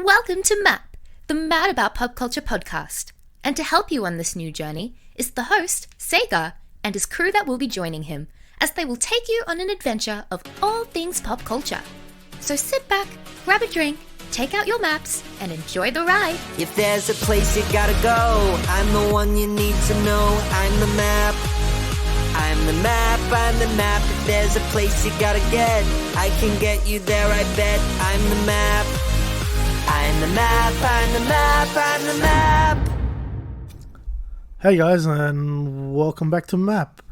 Welcome to MAP, the Mad About Pop Culture podcast. And to help you on this new journey is the host, Sagar, and his crew that will be joining him, as they will take you on an adventure of all things pop culture. So sit back, grab a drink, take out your maps, and enjoy the ride. If there's a place you gotta go, I'm the one you need to know. I'm the map. I'm the map, I'm the map. If there's a place you gotta get, I can get you there, I bet. I'm the map. I'm the map, I'm the map, I'm the map. Hey guys, and welcome back to MAP.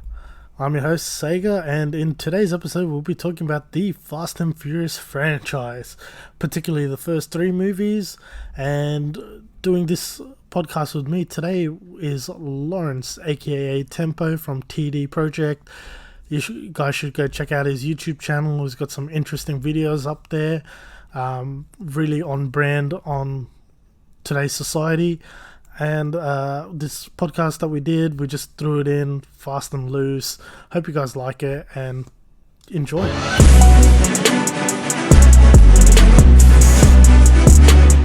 I'm your host Sagar, and in today's episode we'll be talking about the Fast and Furious franchise, particularly the first three movies. And doing this podcast with me today is Lawrence, aka Tempo from TD Project. You guys should go check out his YouTube channel. He's got some interesting videos up there, really on brand on today's society. And this podcast that we did, we just threw it in fast and loose. Hope you guys like it and enjoy it.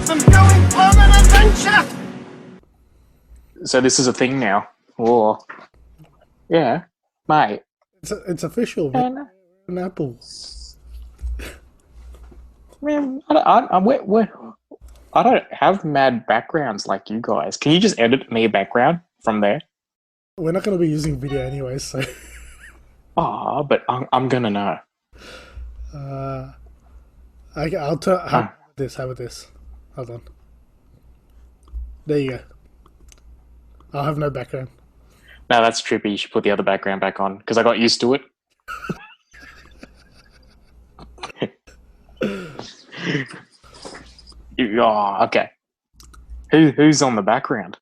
I'm going on an adventure! So this is a thing now. Or yeah, mate. It's official, man. An apple. Man, I don't have mad backgrounds like you guys. Can you just edit me a background from there? We're not going to be using video anyway, so. Oh, but I'm gonna know. I'll tell. How about this? Hold on. There you go. I'll have no background. No, that's trippy. You should put the other background back on because I got used to it. Oh, okay. Who's on the background?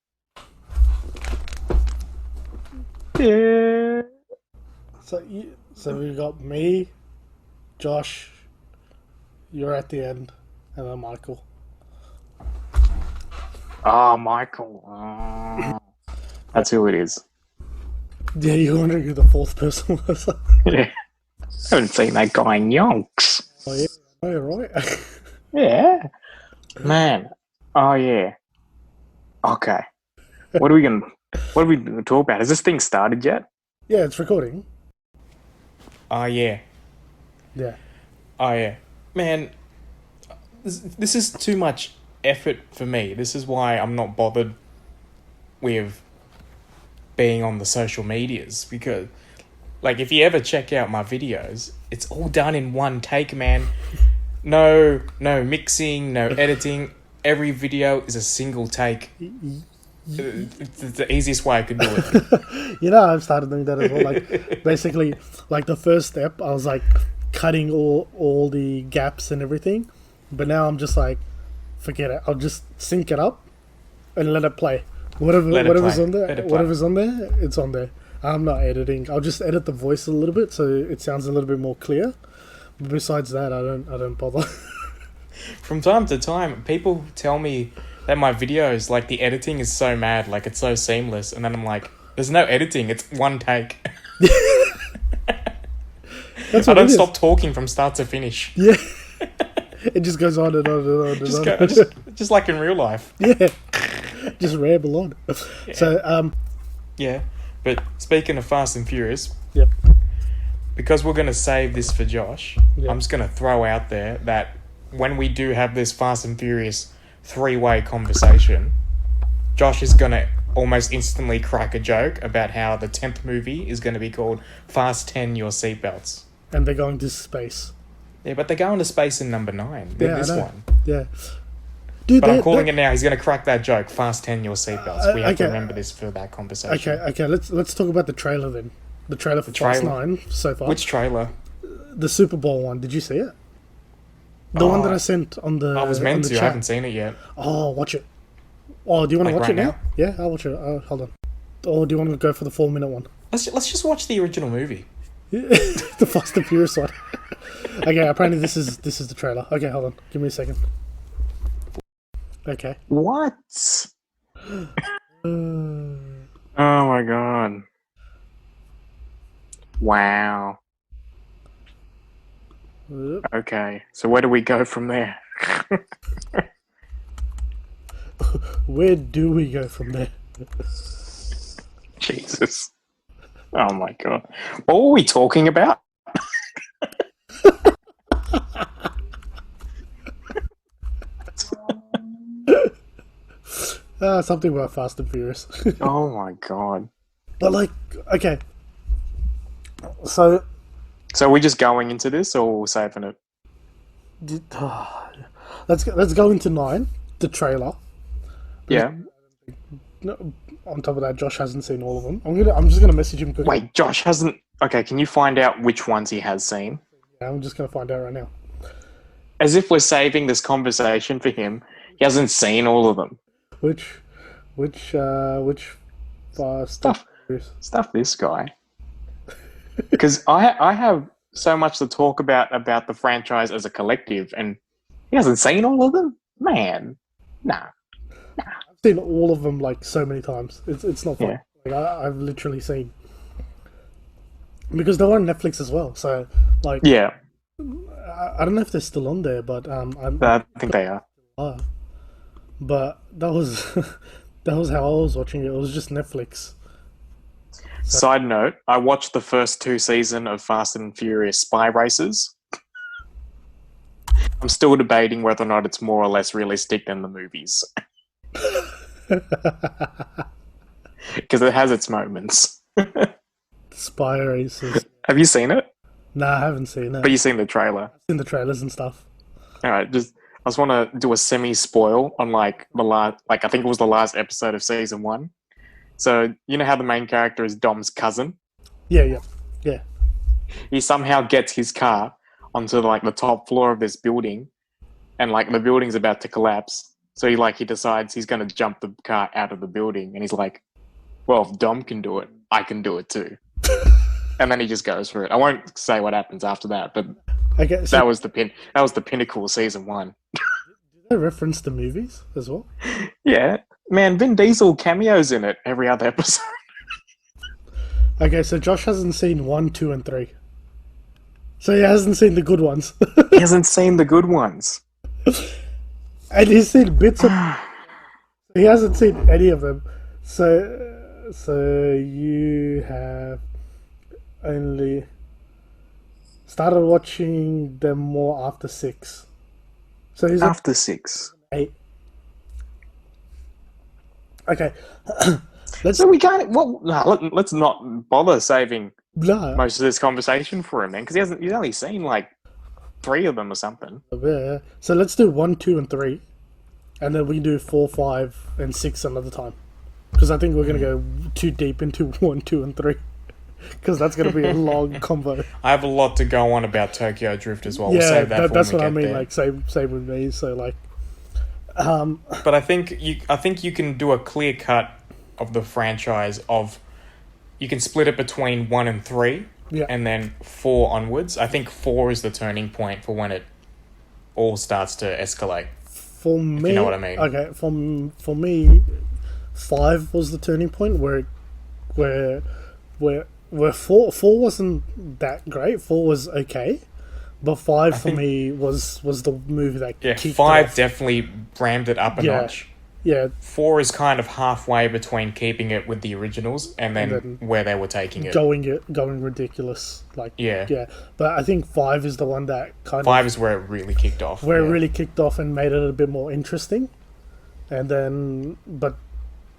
Yeah. So we got me, Josh. You're at the end, and then Michael. Oh, Michael. Oh, that's who it is. Yeah, you're wondering who the fourth person was. Yeah. I haven't seen that guy in yonks. Oh yeah, oh, you're right. Yeah. Man. Oh yeah. Okay. What are we gonna talk about? Has this thing started yet? Yeah, it's recording. Oh yeah. Yeah. Oh yeah. Man, this is too much effort for me. This is why I'm not bothered with being on the social medias, because like if you ever check out my videos, it's all done in one take, man. No mixing, no editing. Every video is a single take. It's the easiest way I could do it. You know, I've started doing that as well. Like, basically, like the first step, I was like cutting all the gaps and everything. But now I'm just like, forget it. I'll just sync it up and let it play. Whatever's on there, it's on there. I'm not editing. I'll just edit the voice a little bit so it sounds a little bit more clear. But besides that, I don't bother. From time to time, people tell me that my videos, like the editing is so mad, like it's so seamless, and then I'm like, there's no editing, it's one take. That's I what don't it stop is. talking from start to finish. Yeah. It just goes on and on and on and on. Just like in real life. Yeah. Just ramble on. Yeah. So, Yeah, but speaking of Fast and Furious, yep. because we're going to save this for Josh, Yep. I'm just going to throw out there that when we do have this Fast and Furious three-way conversation, Josh is going to almost instantly crack a joke about how the 10th movie is going to be called Fast 10 Your Seatbelts. And they're going to space. Yeah, but they're going to space in number 9. Yeah, This I know. one. Yeah. Dude, But I'm calling it now. He's going to crack that joke. Fast 10 Your Seatbelts. We have to okay. remember this for that conversation. Okay. Let's talk about the trailer then. The trailer for Fast 9 so far. Which trailer? The Super Bowl one. Did you see it? The one that I sent on the. I was meant to. Chat. I haven't seen it yet. Oh, watch it. Oh, do you want to Like watch right it now? now? Yeah, I'll watch it. Hold on. Or do you want to go for the 4-minute one? Let's just watch the original movie. The Fast and Furious one. Okay, apparently this is the trailer. Okay, hold on. Give me a second. Okay. What? Oh my god. Wow. Yep. Okay, so where do we go from there? Where do we go from there? Jesus. Oh my god. What were we talking about? Something about Fast and Furious. Oh my god. But like, okay. So So are we just going into this or we're saving it? let's go into 9, the trailer. Yeah. No, on top of that, Josh hasn't seen all of them. I'm just gonna message him quickly. Wait, Josh hasn't... Okay, can you find out which ones he has seen? Yeah, I'm just gonna find out right now. As if we're saving this conversation for him. He hasn't seen all of them. Which Fast Stuff. and Furious? Stuff this guy. Because I have so much to talk about the franchise as a collective, and he hasn't seen all of them? Man. Nah. I've seen all of them like so many times. It's not fun. Yeah. Like, I've literally seen, because they're on Netflix as well. So like, Yeah, I don't know if they're still on there, but I think they are. But that was that was how I was watching it. It was just Netflix. Side note, I watched the first 2 seasons of Fast and Furious Spy Races. I'm still debating whether or not it's more or less realistic than the movies. Because it has its moments. Spy Races. Have you seen it? Nah, I haven't seen it. But you've seen the trailer. I've seen the trailers and stuff. Alright, I just want to do a semi-spoil on like the last, like I think it was the last episode of season 1. So, you know how the main character is Dom's cousin? Yeah. He somehow gets his car onto like the top floor of this building, and like the building's about to collapse. So he decides he's going to jump the car out of the building, and he's like, well, if Dom can do it, I can do it too. And then he just goes for it. I won't say what happens after that, but Okay, so that was the pinnacle of season 1. did they reference the movies as well? Yeah. Man, Vin Diesel cameos in it every other episode. Okay, so Josh hasn't seen 1, 2, and 3. So he hasn't seen the good ones. He hasn't seen the good ones. And he's seen bits of... He hasn't seen any of them. So you have only started watching them more after 6. So he's After 6. 8. Okay. Let's So we can't... Well, no, let's not bother saving no. most of this conversation for him, then, because he's only seen like 3 of them or something. Yeah. So let's do 1, 2, and 3, and then we can do 4, 5, and 6 another time. Because I think we're gonna go too deep into 1, 2, and 3. Because that's gonna be a long combo. I have a lot to go on about Tokyo Drift as well. We'll Yeah, save that for that's when what we I get mean. there. Like same with me. So like, But I think you can do a clear cut of the franchise of... You can split it between 1 and 3, Yeah. and then 4 onwards. I think 4 is the turning point for when it all starts to escalate. for me, you know what I mean. Okay, for me, 5 was the turning point where 4 wasn't that great. 4 was okay, but 5 for me was the movie that Yeah, kicked 5 off. definitely rammed it up a Yeah. notch. Yeah, 4 is kind of halfway between keeping it with the originals and then where they were taking it. going ridiculous. Like Yeah. but I think 5 is the one that kind 5 is where it really kicked off. where yeah. it really kicked off and made it a bit more interesting. And then, but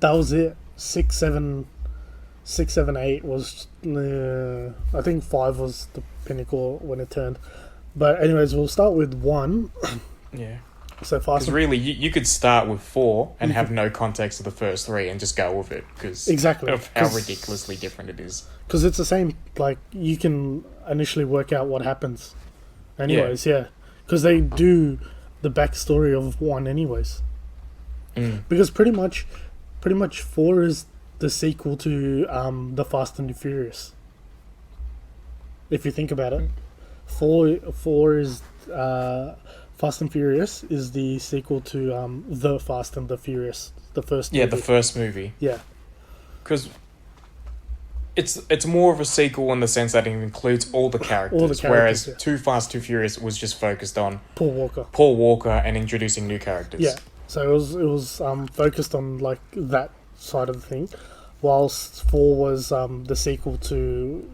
that was it. 6, 7, 8 was. I think 5 was the pinnacle when it turned. But anyways, we'll start with 1. Yeah. So Because fast. really, you could start with 4 and have no context of the first 3 and just go with it because Exactly, of how 'cause- ridiculously different it is. Because it's the same. Like you can initially work out what happens. Anyways, yeah. Because they do the backstory of 1, anyways. Because pretty much 4 is the sequel to the Fast and the Furious. If you think about it, 4 is Fast and Furious is the sequel to the Fast and the Furious, the first. Yeah, movie. the first movie. Yeah, Because it's more of a sequel in the sense that it includes all the characters, whereas yeah. Too Fast, Too Furious was just focused on Paul Walker. Paul Walker and introducing new characters. Yeah, So it was focused on like that side of the thing, whilst 4 was the sequel to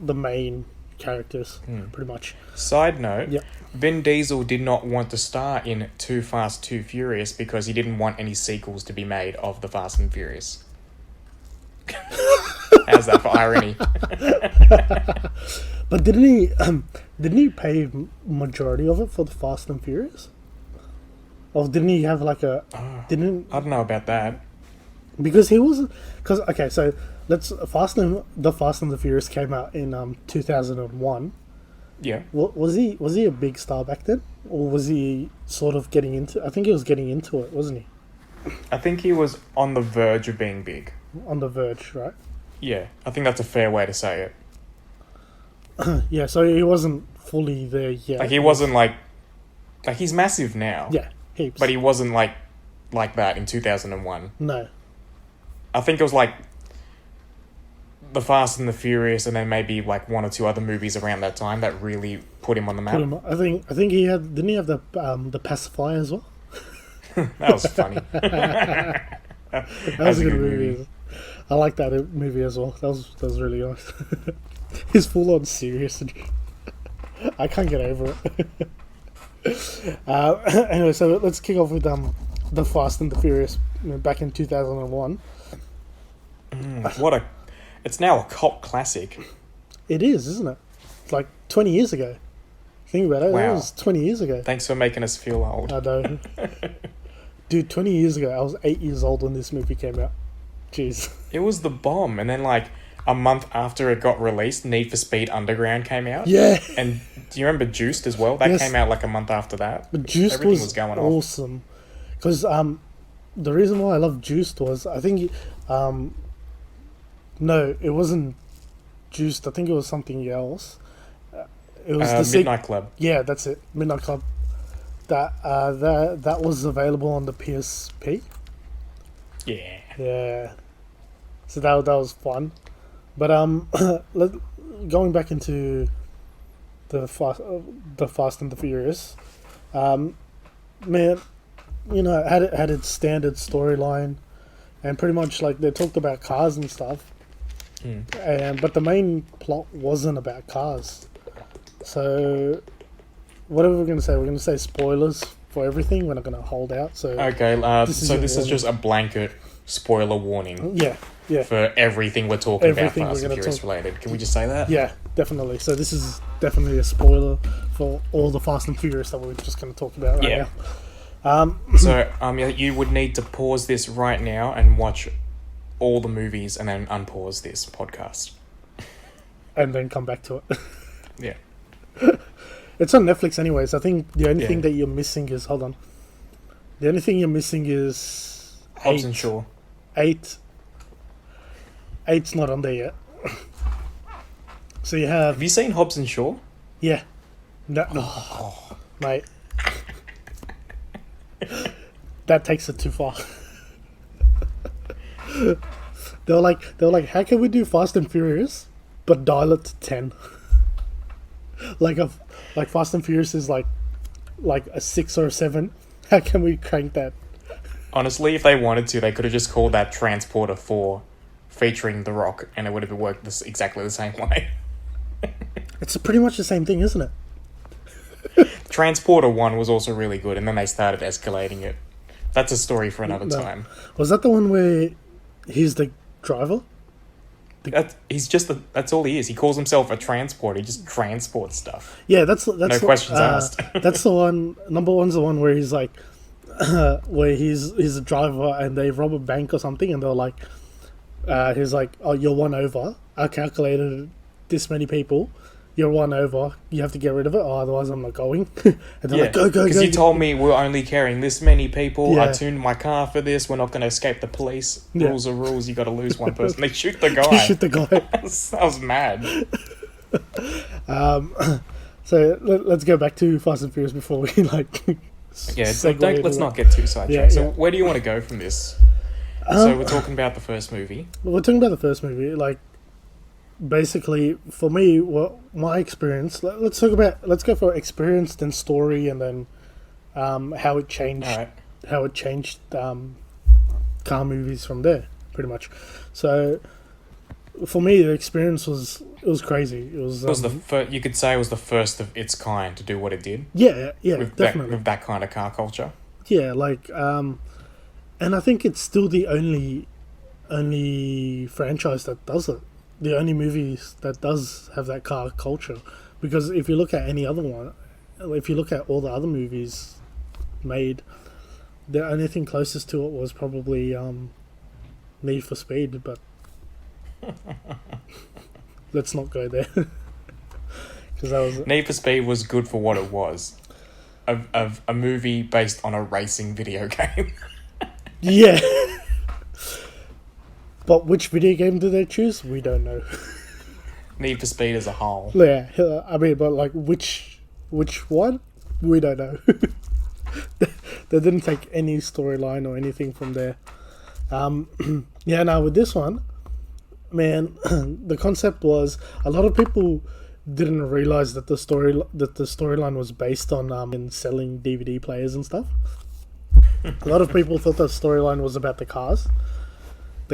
the main characters, pretty much. Side note, Yep. Vin Diesel did not want to star in Too Fast, Too Furious because he didn't want any sequels to be made of The Fast and Furious. How's that for irony? But didn't he pay majority of it for the Fast and Furious? Or didn't he have like a didn't I don't know about that. because he wasn't because okay, so let's the Fast and the Furious came out in 2001. Yeah. Was he a big star back then, or was he sort of getting into? I think he was getting into it, wasn't he? I think he was on the verge of being big. On the verge, right? Yeah, I think that's a fair way to say it. Yeah, so he wasn't fully there yet. Like, he wasn't like he's massive now. Yeah, heaps. But he wasn't like that in 2001. No. I think it was like The Fast and the Furious, and then maybe like one or two other movies around that time that really put him on the map. I think he had. Didn't he have the pacifier as well? That was funny. That was a good movie. I like that movie as well. That was really nice. He's full on serious. I can't get over it. Anyway, so let's kick off with the Fast and the Furious back in 2001. It's now a cult classic. It is, isn't it? It's like 20 years ago. Think about it. Wow. It was 20 years ago. Thanks for making us feel old. I know. Dude, 20 years ago, I was 8 years old when this movie came out. Jeez. It was the bomb, and then like a month after it got released, Need for Speed Underground came out. Yeah. And do you remember Juiced as well? That Yes. came out like a month after that. Juiced Everything was going off. awesome. Because the reason why I love Juiced was, I think, no, it wasn't Juiced. I think it was something else. It was the Midnight Club. Yeah, that's it. Midnight Club. That was available on the PSP. Yeah. Yeah. So that was fun. But going back into the Fast and the Furious, man, you know, had its standard storyline, and pretty much like they talked about cars and stuff. But the main plot wasn't about cars. So what are we going to say? We're going to say spoilers for everything. We're not going to hold out. So Okay, This so is this your is just a blanket spoiler warning yeah, for everything we're talking Everything about we're Fast and gonna Furious talk- related. Can we just say that? yeah, definitely. So this is definitely a spoiler for all the Fast and Furious that we're just going to talk about right Yeah. now. So you would need to pause this right now and watch all the movies and then unpause this podcast. And then come back to it. Yeah. It's on Netflix anyways. I think the only Yeah. thing that you're missing is, hold on. The only thing you're missing is Hobbs and Shaw. 8. 8's not on there yet. So you have, Have you seen Hobbs and Shaw? yeah. No, mate. That takes it too far. They were like, how can we do Fast and Furious, but dial it to 10? like Fast and Furious is like a 6 or a 7. How can we crank that? Honestly, if they wanted to, they could have just called that Transporter 4 featuring The Rock, and it would have worked exactly the same way. It's pretty much the same thing, isn't it? Transporter 1 was also really good, and then they started escalating it. That's a story for another No. time. Was that the one where he's the driver? That's all he is. He calls himself a transporter. He just transports stuff. Yeah, that's No questions asked. That's the one. Number one's the one where he's like, where he's a driver and they rob a bank or something, and they're like, he's like, oh, you're one over. I calculated this many people. You're one over. You have to get rid of it, or otherwise I'm not going. And they're like, go. Because you told me we're only carrying this many people. Yeah. I tuned my car for this. We're not going to escape the police. Yeah. Rules are rules. You got to lose one person. They shoot the guy. You shoot the guy. I was mad. So let's go back to Fast and Furious before we like. Yeah, segue into let's that. not get too sidetracked. Yeah, So yeah. where do you want to go from this? So we're talking about the first movie. We're talking about the first movie, like basically for me, what my experience. Let's go for experience, then story, and then how it changed, All right. it changed car movies from there, pretty much. So for me, the experience was crazy. It was you could say it was the first of its kind to do what it did. Yeah, definitely. With that kind of car culture. Yeah, like, and I think it's still the only franchise that does it. The only movies that does have that car culture. Because if you look at any other one, if you look at all the other movies made, the only thing closest to it was probably Need for Speed, but let's not go there. Because that was Need for Speed was good for what it was. Of a movie based on a racing video game. Yeah. But which video game did they choose? We don't know. Need for Speed as a whole. Yeah, I mean, but like which one? We don't know. They didn't take any storyline or anything from there. Yeah, now with this one, man, the concept was a lot of people didn't realize that the storyline was based on in selling DVD players and stuff. A lot of people thought the storyline was about the cars.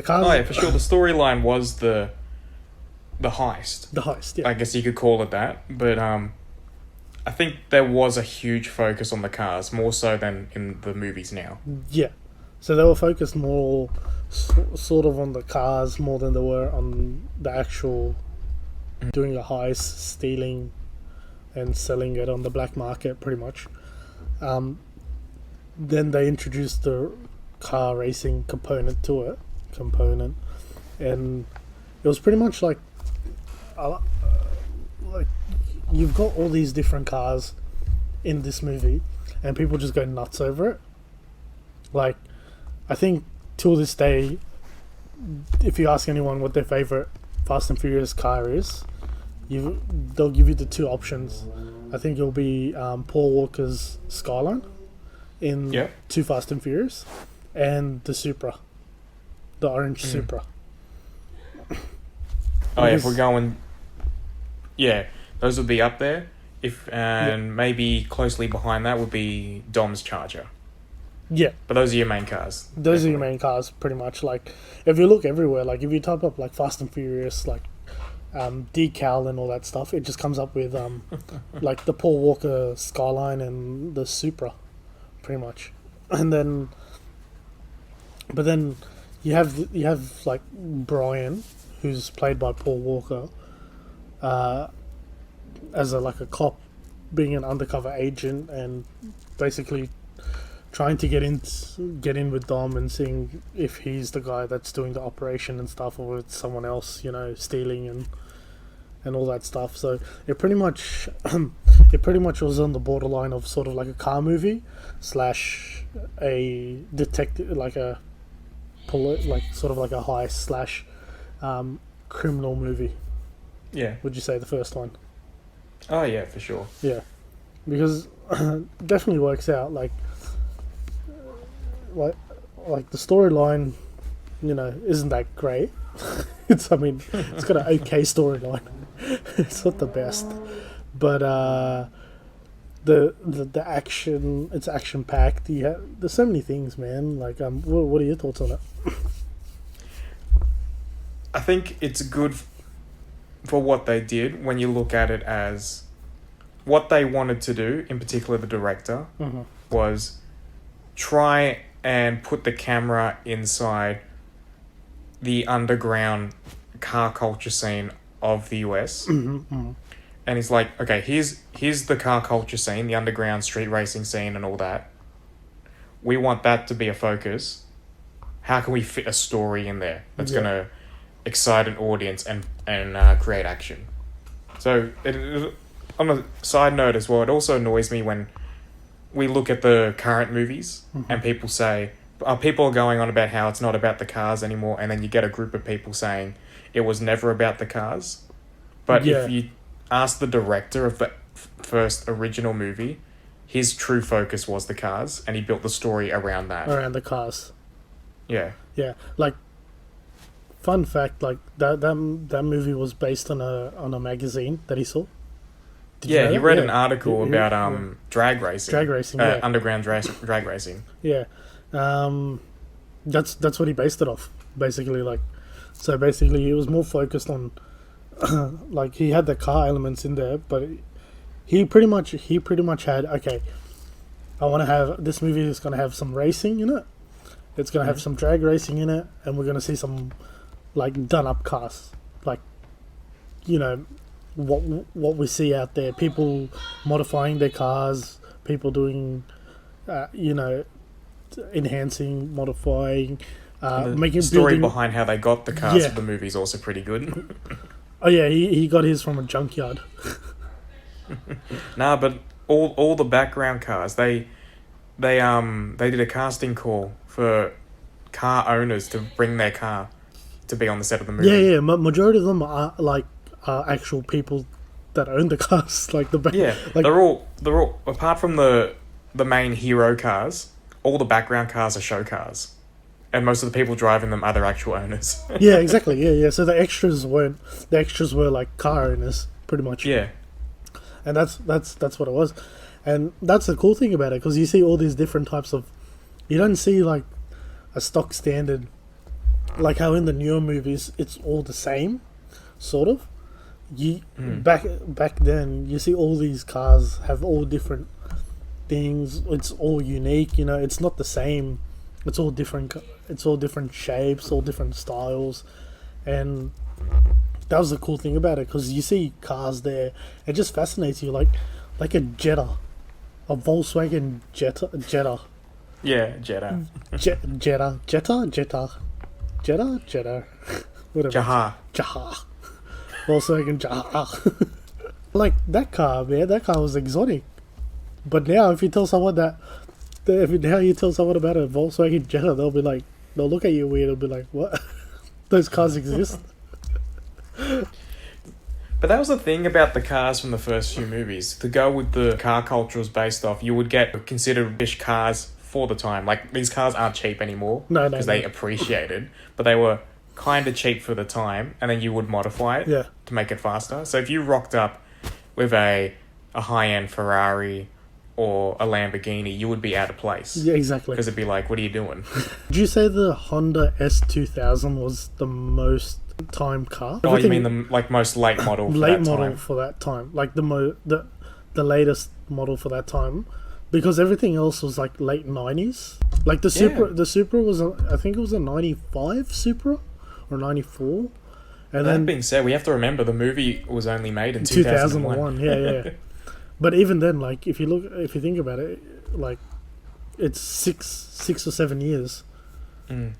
Oh yeah, for sure. The storyline was the heist. The heist, yeah. I guess you could call it that. But I think there was a huge focus on the cars, more so than in the movies now. Yeah. So they were focused more sort of on the cars more than they were on the actual doing a heist, stealing and selling it on the black market, pretty much. Then they introduced the car racing component to it. And it was pretty much like you've got all these different cars in this movie, and people just go nuts over it. Like, I think till this day, if you ask anyone what their favorite Fast and Furious car is, they'll give you the two options. I think it'll be Paul Walker's Skyline in Too Fast and Furious, and the Supra, the orange Supra. Oh yeah, if we're going, those would be up there. Maybe closely behind that would be Dom's Charger. Yeah, but those are your main cars. Those are your main cars, pretty much. Like, if you look everywhere, like if you type up like Fast and Furious, like decal and all that stuff, it just comes up with like the Paul Walker Skyline and the Supra, pretty much. And then, but then you have like Brian, who's played by Paul Walker, as a cop, being an undercover agent and basically trying to get in with Dom and seeing if he's the guy that's doing the operation and stuff, or it's someone else, stealing and all that stuff. So it pretty much was on the borderline of sort of like a car movie / a detective, like sort of like a heist / criminal movie. Yeah. Would you say the first one? Oh yeah, for sure. Yeah, because definitely works out. Like the storyline, isn't that great. It's got an okay storyline. It's not the best, but the action, it's action packed. There's so many things, man. Like, what are your thoughts on it? I think it's good for what they did when you look at it as what they wanted to do. In particular, the director was try and put the camera inside the underground car culture scene of the US. And he's like, okay, here's the car culture scene, the underground street racing scene and all that. We want that to be a focus. How can we fit a story in there that's going to excite an audience and create action? So, on a side note as well, it also annoys me when we look at the current movies and people say, people are going on about how it's not about the cars anymore, and then you get a group of people saying it was never about the cars. But if you ask the director of the first original movie, his true focus was the cars, and he built the story around that. Around the cars. Yeah. Yeah, like, fun fact, like that movie was based on a magazine that he saw. Did you know he that? read an article Yeah, about yeah. drag racing. Drag racing, yeah. Underground drag racing. Yeah, that's what he based it off. Basically, like, so basically, he was more focused on, like, he had the car elements in there, but he pretty much had, okay, I want to have this movie is going to have some racing in it. It's going to have some drag racing in it, and we're going to see some, like, done up cars, like, you know, what we see out there, people modifying their cars, people doing, you know, enhancing, modifying, making Story building. behind how they got the cars Yeah. for the movie is also pretty good. Oh yeah, he got his from a junkyard. Nah, but all the background cars, they did a casting call for car owners to bring their car to be on the set of the movie. Yeah, majority of them are like actual people that own the cars, like the Yeah, like they're all apart from the main hero cars, all the background cars are show cars, and most of the people driving them are their actual owners. yeah, exactly, yeah. So the extras were like car owners, pretty much. Yeah, And that's what it was, and that's the cool thing about it, because you see all these different types of, you don't see like a stock standard, like how in the newer movies it's all the same, sort of. Back then you see all these cars have all different things. It's all unique, you know. It's not the same. It's all different. It's all different shapes, all different styles, and that was the cool thing about it, because you see cars there. It just fascinates you, like a Jetta, a Volkswagen Jetta, yeah, Jetta, whatever. Jaha. Volkswagen Jaha. Like that car, man. That car was exotic. But now, if you tell someone about a Volkswagen Jetta, they'll look at you weird and be like, "What? Those cars exist?" But that was the thing about the cars from the first few movies. To go with the car culture was based off, you would get considered rich cars for the time. Like, these cars aren't cheap anymore. No, because they appreciated, but they were kind of cheap for the time, and then you would modify it Yeah. to make it faster. So if you rocked up with a high-end Ferrari or a Lamborghini, you would be out of place. Yeah, exactly. Because it'd be like, what are you doing? Did you say the Honda S2000 was the most time car? Oh, you mean the most late model for late that model time? for that time, like the latest model for that time, because everything else was like late 90s. Like the Supra was I think it was a 95 Supra or 94. And That then being said, we have to remember the movie was only made in 2001. Yeah. But even then, like if you think about it, like it's six or 7 years.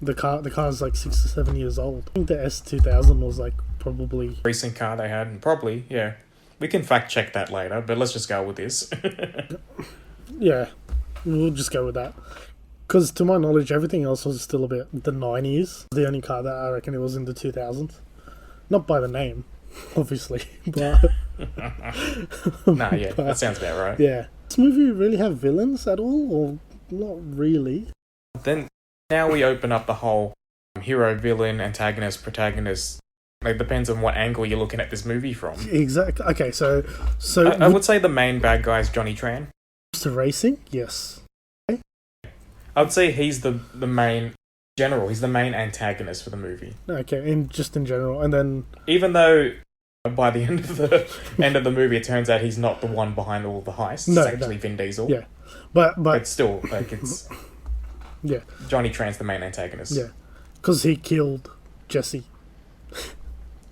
The car's like 6 or 7 years old. I think the S2000 was like probably Recent car they had, and probably, yeah. We can fact check that later, but let's just go with this. yeah. We'll just go with that. Because to my knowledge, everything else was still a bit the 90s. The only car that I reckon it was in the 2000s. Not by the name, obviously, but Nah, yeah, that sounds about right. yeah. This movie really have villains at all, or not really? Then, now we open up the whole hero, villain, antagonist, protagonist. It depends on what angle you're looking at this movie from. Exactly. Okay, so I would say the main bad guy is Johnny Tran. to racing, yes. I would say he's the main general. He's the main antagonist for the movie. Okay, in general, and then Even though by the end of the movie, it turns out he's not the one behind all the heists. No, it's actually Vin Diesel. yeah, but But still, like, it's yeah, Johnny Tran's the main antagonist. yeah, because he killed Jesse.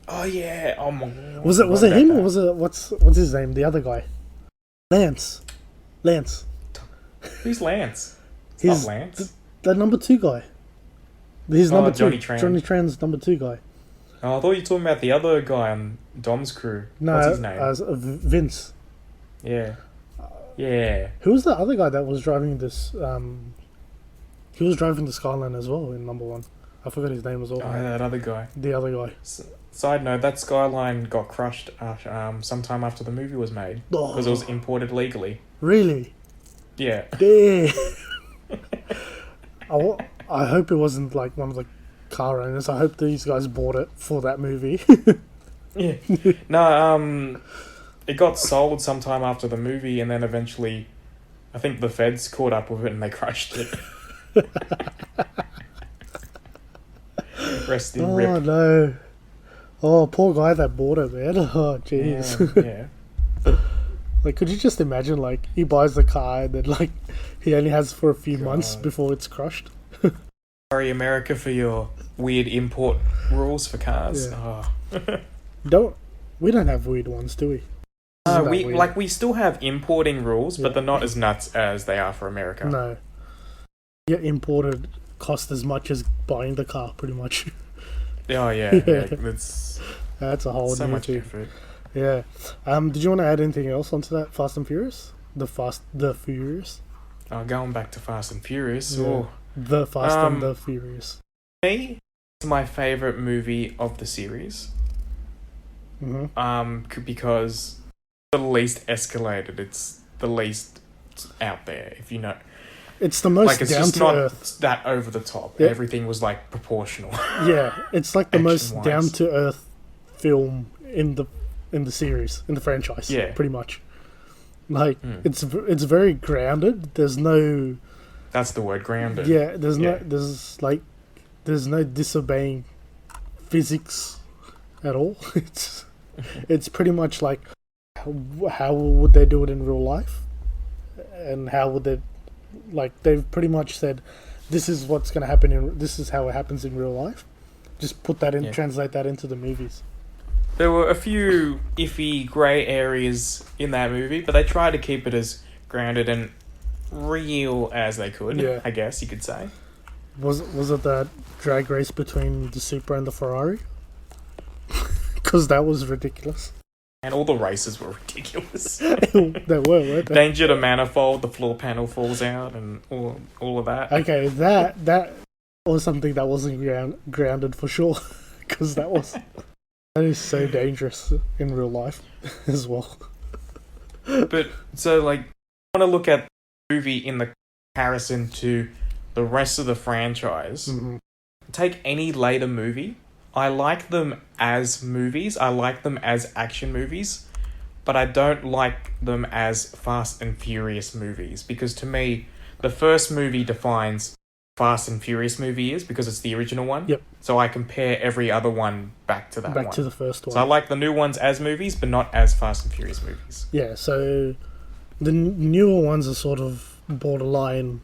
Oh yeah. Oh my. Was it him or was it what's his name? The other guy, Lance. Who's Lance? It's He's not Lance. the number 2 guy. He's number 2. Johnny Tran. Johnny Tran's number 2 guy. Oh, I thought you were talking about the other guy on Dom's crew. No, What's his name? Vince. Yeah. Yeah. Who was the other guy that was driving this? He was driving the Skyline as well in number 1. I forgot his name as well. Oh, that other guy. The other guy. Side note, that Skyline got crushed sometime after the movie was made. Because it was imported legally. Really? Yeah. Damn. I hope it wasn't like one of the car owners. I hope these guys bought it for that movie. Yeah. No, it got sold sometime after the movie, and then eventually, I think the feds caught up with it and they crushed it. Rest in Oh rip. no. Oh, poor guy that bought it, man. Oh, jeez. Yeah. Like, could you just imagine, like, he buys the car and then, like, he only has for a few months God. before it's crushed? Sorry, America, for your weird import rules for cars. Yeah. Oh. We don't have weird ones, do we? Isn't that weird? We still have importing rules, but Yeah. they're not as nuts as they are for America. No. Get imported cost as much as buying the car, pretty much. Oh yeah, it's That's a whole so new much thing. effort. Yeah. Did you want to add anything else onto that Fast and Furious? The Furious? Going back to Fast and Furious. Yeah. Oh. The Fast and the Furious. Me, it's my favorite movie of the series. Because the least escalated. It's the least out there. If you know, It's the most like it's down just to not earth. that over the top. Yeah. Everything was like proportional. Yeah, it's like the most Action-wise. down to earth film in the series, in the franchise. Yeah. Pretty much. Like it's very grounded. There's no That's the word, grounded. yeah. There's no disobeying physics at all. It's pretty much like how would they do it in real life, and how would they, like, they've pretty much said this is what's going to happen this is how it happens in real life. Just put that in, Yeah. translate that into the movies. There were a few iffy grey areas in that movie, but they tried to keep it as grounded and real as they could. Yeah. I guess you could say. Was it that drag race between the Supra and the Ferrari? Because that was ridiculous. And all the races were ridiculous. They were, weren't they? Danger to manifold, the floor panel falls out, and all of that. Okay, that was something that wasn't grounded for sure. Because that is so dangerous in real life as well. But so, like, I want to look at the movie in the comparison to the rest of the franchise. Mhm. Take any later movie. I like them as movies. I like them as action movies, but I don't like them as Fast and Furious movies, because to me, the first movie defines Fast and Furious movie is, because it's the original one. Yep. So I compare every other one back to that one. Back to the first one. So I like the new ones as movies, but not as Fast and Furious movies. Yeah, so the newer ones are sort of borderline,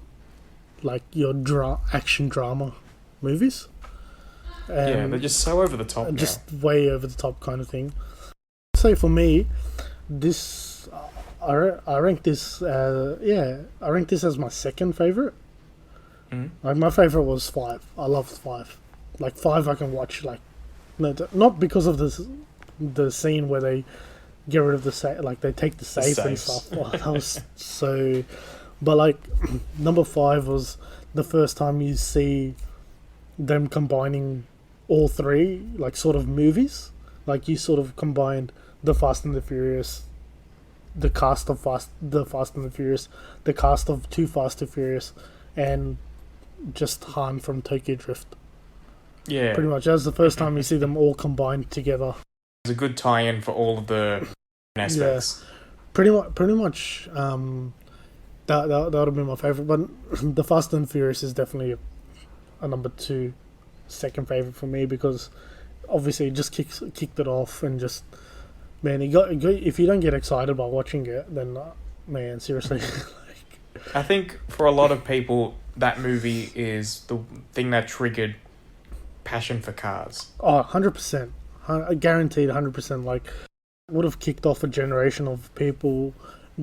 like your action drama movies. Yeah, they're just so over the top now. Just way over the top kind of thing. So for me, this I rank this I rank this as my second favorite. Like, my favorite was 5. I loved 5. Like 5, I can watch, like, not because of the scene where they get rid of the safe, like they take the safe and safes. stuff. Oh, that was so. But like number 5 was the first time you see them combining all three, like, sort of movies. Like, you sort of combined the Fast and the Furious, the cast of the Fast and the Furious, the cast of Too Fast, Too Furious, and just Han from Tokyo Drift. Yeah. Pretty much. That was the first time you see them all combined together. It's a good tie-in for all of the aspects. Pretty much. That would have been my favorite. But the Fast and Furious is definitely a number 2, second favorite for me, because obviously it just kicked it off, and just, man, if you don't get excited by watching it, then man, seriously. I think for a lot of people, that movie is the thing that triggered passion for cars. Oh, 100%. Guaranteed 100%. Like, would have kicked off a generation of people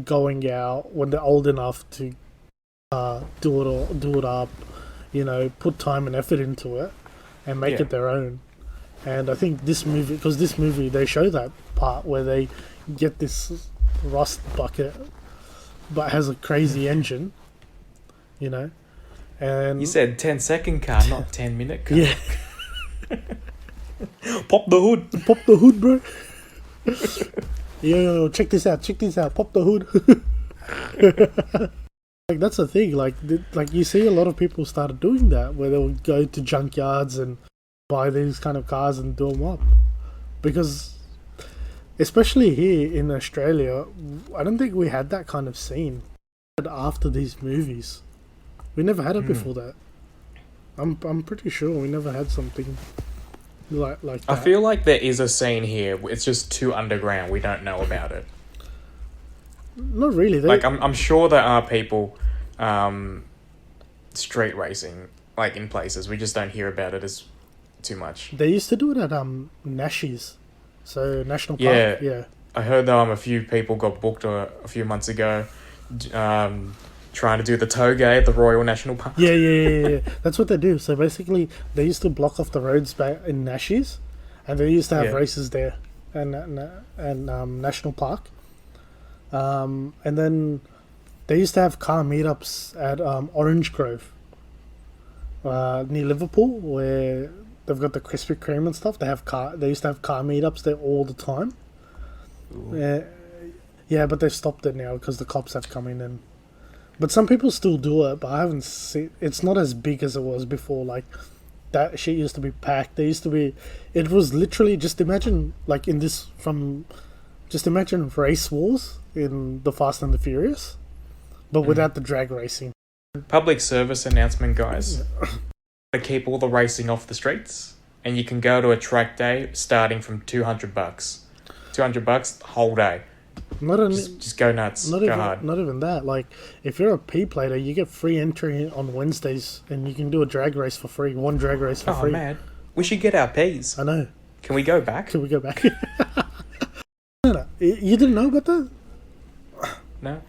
going out when they're old enough to do it up, put time and effort into it and make it their own. And I think this movie, they show that part where they get this rust bucket but has a crazy engine, and You said 10-second car, not 10-minute car. yeah. Pop the hood. Pop the hood, bro. Yo, check this out. Pop the hood. Like, that's the thing. Like you see a lot of people started doing that, where they'll go to junkyards and buy these kind of cars and do them up, because especially here in Australia, I don't think we had that kind of scene after these movies. We never had it before that. I'm pretty sure we never had something like that. I feel like there is a scene here. It's just too underground. We don't know about it. Not really. Like I'm sure there are people street racing like in places. We just don't hear about it as too much. They used to do it at Nashies, so National Park. Yeah. I heard a few people got booked a few months ago, trying to do the toge at the Royal National Park. Yeah. That's what they do. So basically, they used to block off the roads back in Nashies, and they used to have races there, and National Park. And then they used to have car meetups at Orange Grove, near Liverpool, where they've got the Krispy Kreme and stuff. They used to have car meetups there all the time. Yeah, but they've stopped it now because the cops have come in and. But some people still do it, but I haven't seen. It's not as big as it was before. Like that shit used to be packed. There used to be. It was literally just imagine like in this from. Just imagine race wars in the Fast and the Furious, but without the drag racing. Public service announcement, guys. To keep all the racing off the streets, and you can go to a track day starting from $200. $200 the whole day. Just go nuts. Go hard. Not even that. Like if you're a P plater, you get free entry on Wednesdays, and you can do a drag race for free. One drag race for free. Oh man, we should get our Ps. I know. Can we go back? No. You didn't know about that? No.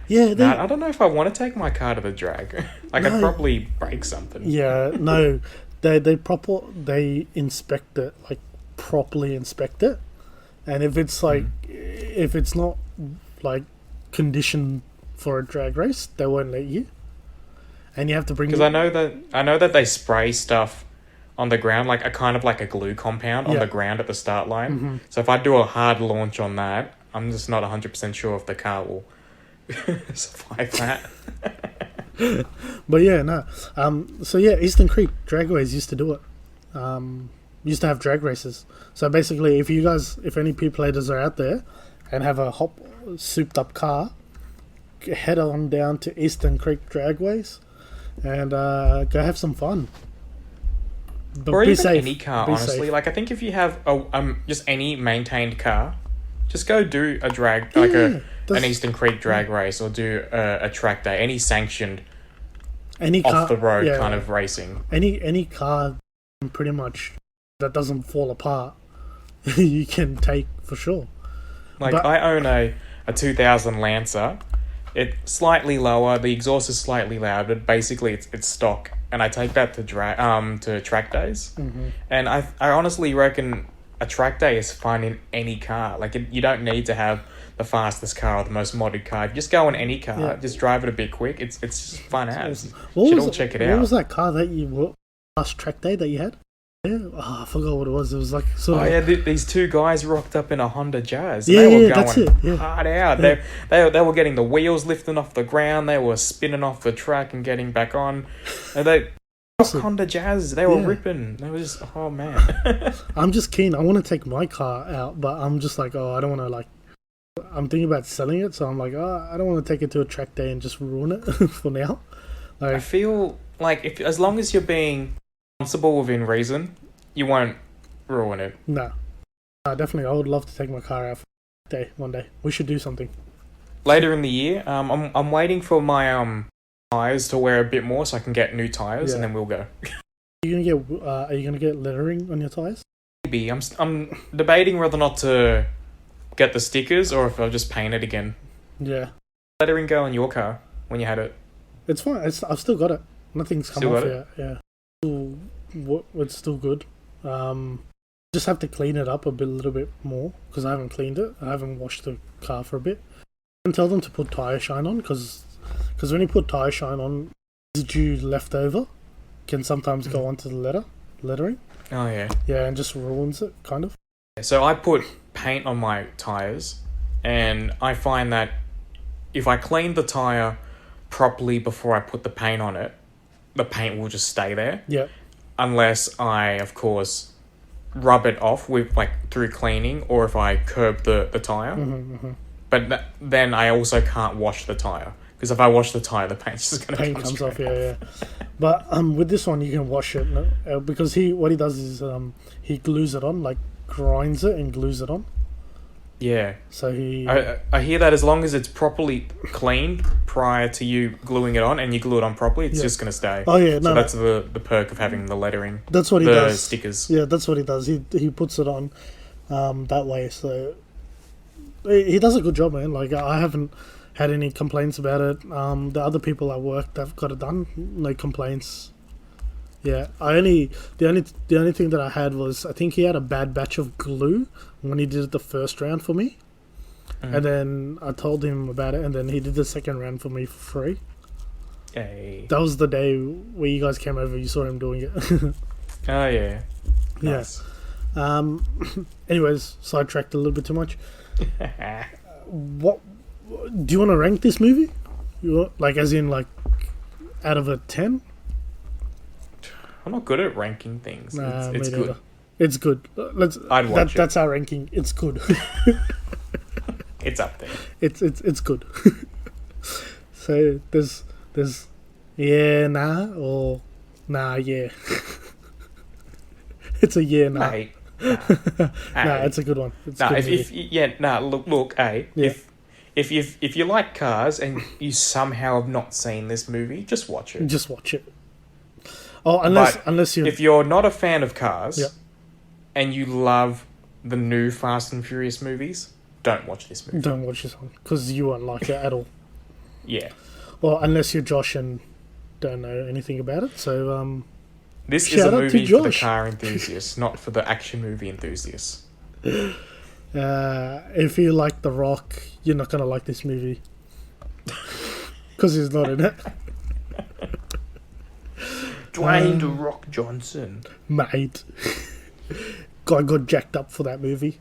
Yeah, I don't know if I want to take my car to the drag. I'd probably break something. Yeah, no, they inspect it, like properly inspect it, and if it's like if it's not like conditioned for a drag race, they won't let you, and you have to bring. Because I know that they spray stuff on the ground, like a kind of like a glue compound on the ground at the start line. Mm-hmm. So if I do a hard launch on that, I'm just not 100% sure if the car will survive that. But yeah, no. So yeah, Eastern Creek Dragways used to do it. Used to have drag races. So basically, if any P-platers are out there and have a souped up car, head on down to Eastern Creek Dragways and go have some fun. But or be even safe. any car, Be honestly. safe. Like I think if you have just any maintained car, just go do a drag an Eastern Creek drag race or do a track day, any sanctioned off the road kind of racing. Any car, pretty much that doesn't fall apart, you can take for sure. Like I own a 2000 Lancer. It's slightly lower. The exhaust is slightly louder. Basically, it's stock, and I take that to track days. Mm-hmm. And I honestly reckon a track day is fine in any car. Like you don't need to have the fastest car or the most modded car. Just go in any car. Just drive it a bit quick. It's just fun as. Check it out. What was that car that last track day that you had? Yeah, I forgot what it was. It was like sort of. These two guys rocked up in a Honda Jazz. Yeah, they were going that's it. Yeah. hard out. Yeah. They were getting the wheels lifting off the ground. They were spinning off the track and getting back on. And they Honda Jazz. They were ripping. They were just man. I'm just keen. I want to take my car out, but I'm just like, I don't want to like. I'm thinking about selling it, so I'm like, I don't want to take it to a track day and just ruin it for now. Like, I feel like as long as you're being responsible within reason, you won't ruin it. No, definitely. I would love to take my car out for a day one day. We should do something later in the year. I'm waiting for my tires to wear a bit more so I can get new tires, and then we'll go. Are you gonna get lettering on your tires? Maybe. I'm debating whether or not to get the stickers or if I'll just paint it again. Yeah. Lettering go on your car when you had it? It's fine. I've still got it. Nothing's come off yet. Yeah. It's still good. Just have to clean it up a little bit more because I haven't cleaned it. I haven't washed the car for a bit. And tell them to put tire shine on because when you put tire shine on, residue left over can sometimes go onto the lettering. Oh yeah. Yeah, and just ruins it kind of. So I put paint on my tires, and I find that if I clean the tire properly before I put the paint on it, the paint will just stay there. Yeah. Unless I, of course, rub it off with through cleaning, or if I curb the tire. But then I also can't wash the tire, because if I wash the tire, the paint's just going to Paint come comes off, straight yeah. But with this one, you can wash it because what he does is he glues it on, like grinds it and glues it on. Yeah. So I hear that as long as it's properly cleaned prior to you gluing it on, and you glue it on properly, it's just going to stay. Oh yeah, so that's the perk of having the lettering. That's what he does. The stickers. Yeah, that's what he does. He puts it on that way. So he does a good job, man. Like I haven't had any complaints about it. The other people at work that've got it done, no complaints. Yeah, the only thing that I had was, I think he had a bad batch of glue when he did it the first round for me, and then I told him about it, and then he did the second round for me for free. Hey. That was the day where you guys came over. You saw him doing it. Oh yeah. Yes. Anyways, sidetracked a little bit too much. What do you want to rank this movie? As in out of a 10? I'm not good at ranking things. Nah, it's me good. neither. It's good. I'd watch it. That's our ranking. It's good. It's up there. It's good. So there's yeah, nah, or nah, yeah. It's a yeah, nah. Mate. Nah, it's a good one. It's a good movie. Look, Yeah. if you like cars and you somehow have not seen this movie, just watch it. Just watch it. Oh, unless you, if you're not a fan of cars, Yep. and you love the new Fast and Furious movies, don't watch this movie. don't watch this one because you won't like it at all. Yeah, Well, unless you're Josh and don't know anything about it. So this is Shout a out to movie for the Josh. car enthusiasts, not for the action movie enthusiasts. if you like The Rock, you're not gonna like this movie because he's not in it. Dwayne The Rock Johnson. Mate. Guy got jacked up for that movie.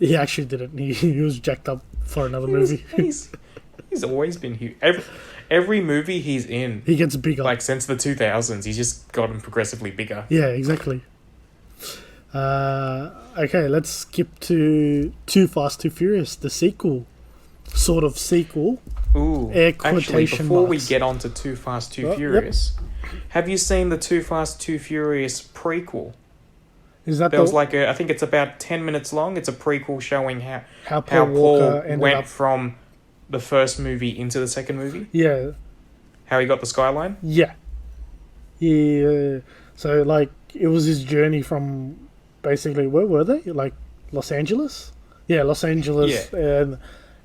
He actually didn't. He was jacked up for another movie. He's always been huge. Every movie he's in, He gets bigger. since the 2000s, he's just gotten progressively bigger. Yeah, exactly. Okay, let's skip to Too Fast, Too Furious, the sequel. Sort of sequel. Ooh, Air actually, quotation before we marks. get on to Too Fast, Too Yep. Furious, have you seen the Too Fast, Too Furious prequel? Is that There was I think it's about 10 minutes long. It's a prequel showing how Paul Walker ended went up? from the first movie into the second movie. Yeah, How he got the skyline. yeah. So it was his journey from basically, where were they? Los Angeles? Yeah, Los Angeles,